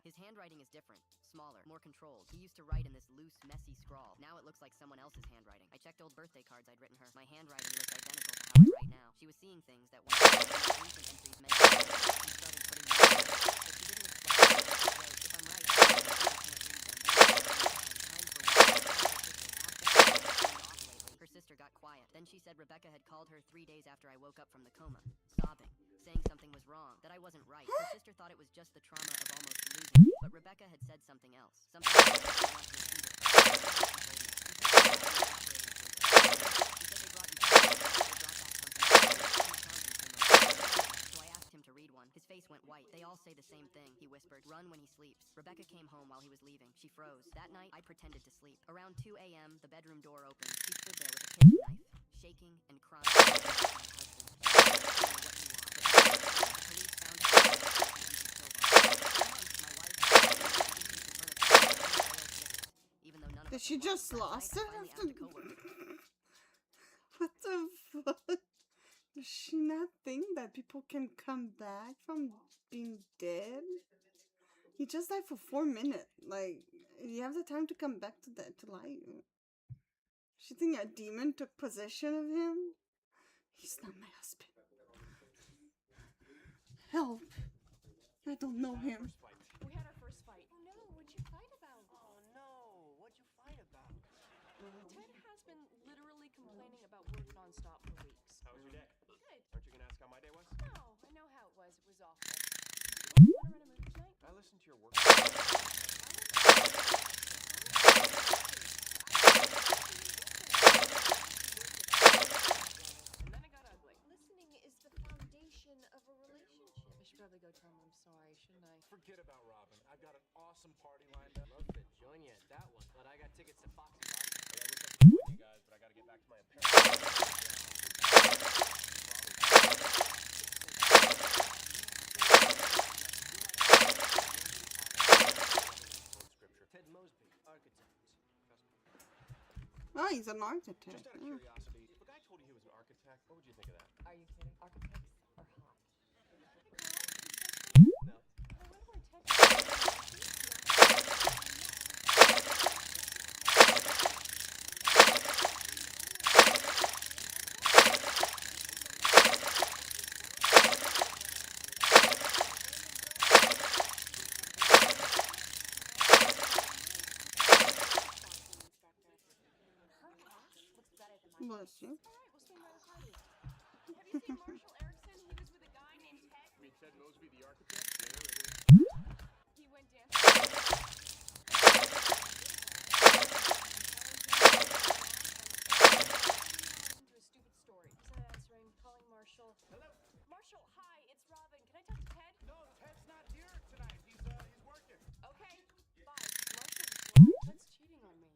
His handwriting is different, smaller, more controlled. He used to write in this loose, messy scrawl. Now it looks like someone else's handwriting. I checked old birthday cards I'd written her. My handwriting looked identical to how I write now. She was seeing things that one of the most recent entries mentioned. She started putting them together, but she didn't explain it. She wrote, "If I'm right, I can't read them. Time for work. Her sister got quiet. Then she said Rebecca had called her 3 days after I woke up from the coma, sobbing, saying something was wrong, that I wasn't right. Her sister thought it was just the trauma of almost losing me, but Rebecca had said something else. Something else that didn't want to repeat it. She told me. She said they brought you back something. So I asked him to read one. His face went white. They all say the same thing, he whispered. Run when he sleeps. Rebecca came home while he was leaving. She froze. That night, I pretended to sleep. Around 2 a.m., the bedroom door opened. She stood there with a kitchen knife, shaking and crying. My husband. She said, "I don't know what you want." The police found her in the empty pill box. For a month, my wife even though none of Did us she had just watched. lost Last it night, I after? finally asked a coworker. What the fuck? Does she not think that people can come back from being dead? He just died for 4 minutes. Like, you have the time to come back to life. She think a demon took possession of him? He's not my husband. Help! I don't know him. We had our first fight. Oh no, what'd you fight about? Oh no, what'd you fight about? Ted has been literally complaining about work nonstop for weeks. How was your day? Good. Aren't you gonna ask how my day was? No, I know how it was. It was awful. You wanna run a movie tonight? I listened to your work. And then it got ugly. Listening is the foundation of kid about Robin. I've got an awesome party lined up. Love to join you at that one, but I got tickets to Foxy Boxing. I wish I could join you guys, but I gotta get back to my Ted Mosby, architect. Oh, he's an architect. Just out of curiosity, if a guy told you he was an architect, what would you think of that? Are you kidding? Architects are hot. No. I wonder where Ted Bless you. Alright, we'll swing by the party. Have you seen Marshall Erickson? He was with a guy named Ted. You mean Ted Mosby, the architect? He went dancing. Listen to a stupid story. He's not answering. Calling Marshall. Hello? Marshall, hi, it's Robin. Can I talk to Ted? No, Ted's not here tonight. He's working. Okay, bye. Marshall, Ted's cheating on me.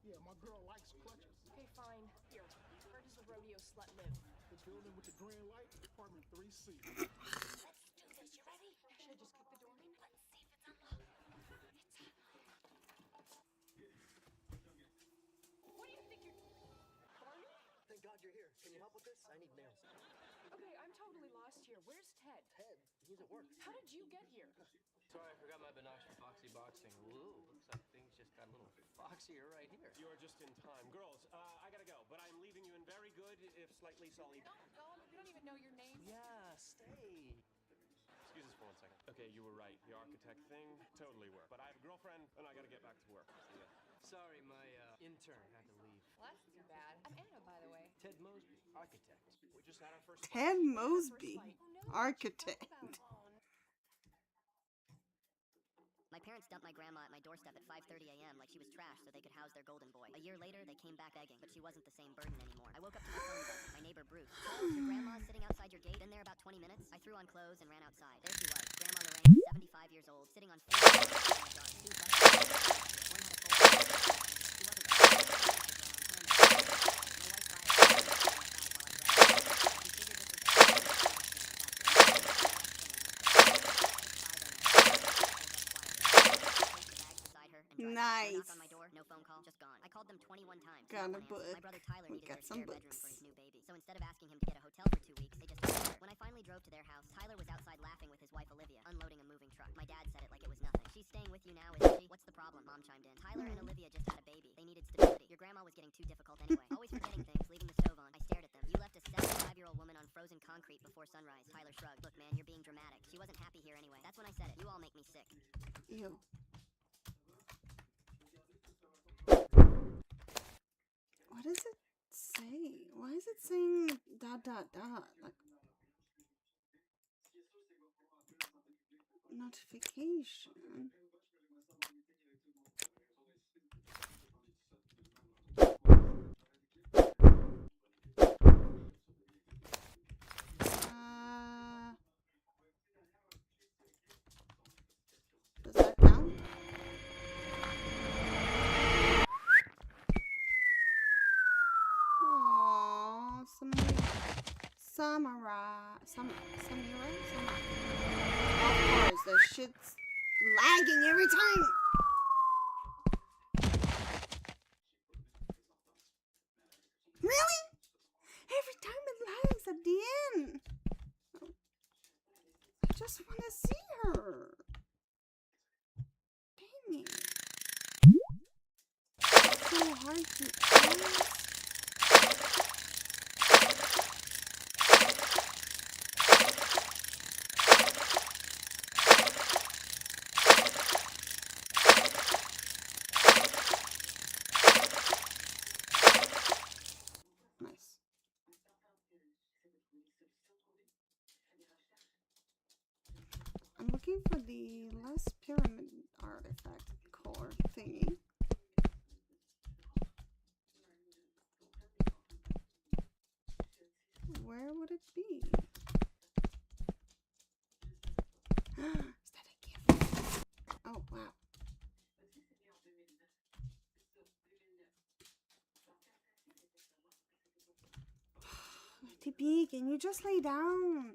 Yeah, my girl likes clutches. Okay, fine. Here. Where does the rodeo slut live? The building with the green light, apartment 3C. Let's do this. You ready? Should I just kick the door in? Let's see if it's unlocked. It's unlocked. What do you think you're... Barney? Thank God you're here. Can you help with this? I need nails. Okay, I'm totally lost here. Where's Ted? Ted, he's at work. How did you get here? Sorry, I forgot my binocs for Foxy Boxing. Ooh, looks like things just got a little foxier right here. You're just in time. Girls, I gotta go, but I'm leaving you in very good, if slightly sullied. Don't go. We don't even know your name. Yeah, stay. Excuse us for 1 second. Okay, you were right. The architect thing totally worked. But I have a girlfriend, and I gotta get back to work. See ya. Sorry, my intern had to leave. Well, that's too bad. I'm Anna, by the way. Ted Mosby, architect. We just had our first Ted Mosby, architect. My parents dumped my grandma at my doorstep at 5:30 a.m. like she was trash so they could house their golden boy. A year later, they came back begging, but she wasn't the same burden anymore. I woke up to my phone buzzing. My neighbor Bruce. Charles, your grandma's sitting outside your gate. Been there about 20 minutes. I threw on clothes and ran outside. There she was, Grandma Lorraine, 75 years old, sitting on food in the dark. Two buckets. One had a cold. She wasn't. My wife lied. Nice. Knock on my door, no phone call, just gone. I called them 21 times. Got no a book. My brother Tyler We needed got their some spare bedroom books. for his new baby. So instead of asking him to get a hotel for 2 weeks, they just took her. When I finally drove to their house, Tyler was outside laughing with his wife Olivia, unloading a moving truck. My dad said it like it was nothing. She's staying with you now, isn't she? What's the problem? Mom chimed in. Tyler and Olivia just had a baby. They needed stability. Your grandma was getting too difficult anyway. Always forgetting things, leaving the stove on. I stared at them. You left a 75-year-old woman on frozen concrete before sunrise. Tyler shrugged. Look, man, you're being dramatic. She wasn't happy here anyway. That's when I said it. You all make me sick. Ew. What does it say? Why is it saying ... Like notification. Does that count? Aww, Samira. Of course, the shit's lagging every time. Really? Every time it lags at the end. I just want to see her. Dang it. It's so hard to close. Nice. DP, can you just lay down?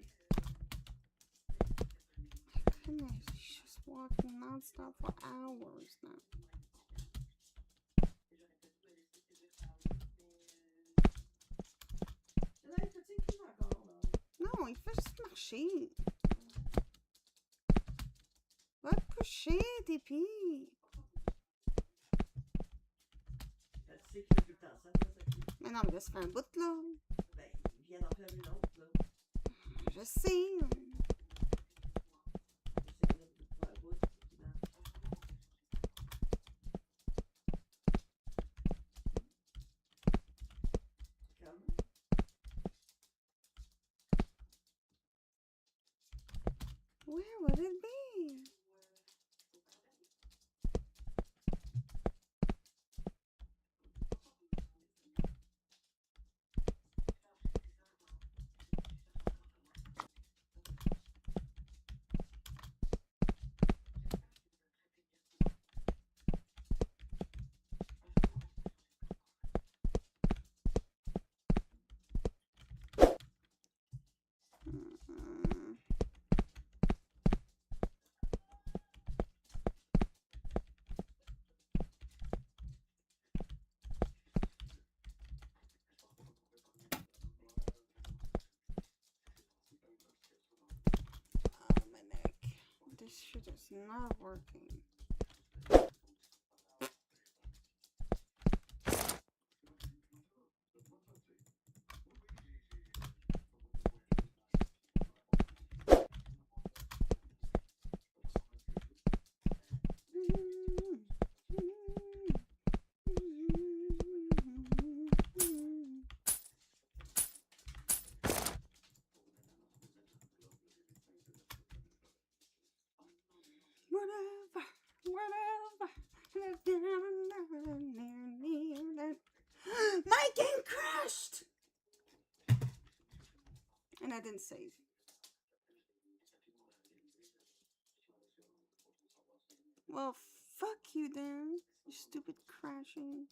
Goodness, he's just walking non-stop for hours now. Non, il fait juste marcher. Va te coucher, DP. Mais non, mais là, ça fait un bout, là. Ben, il vient d'en faire une autre, là. Je sais. Where would it be? This shit is not working. Whatever. My game crashed! And I didn't save. Well, fuck you then, you stupid crashing.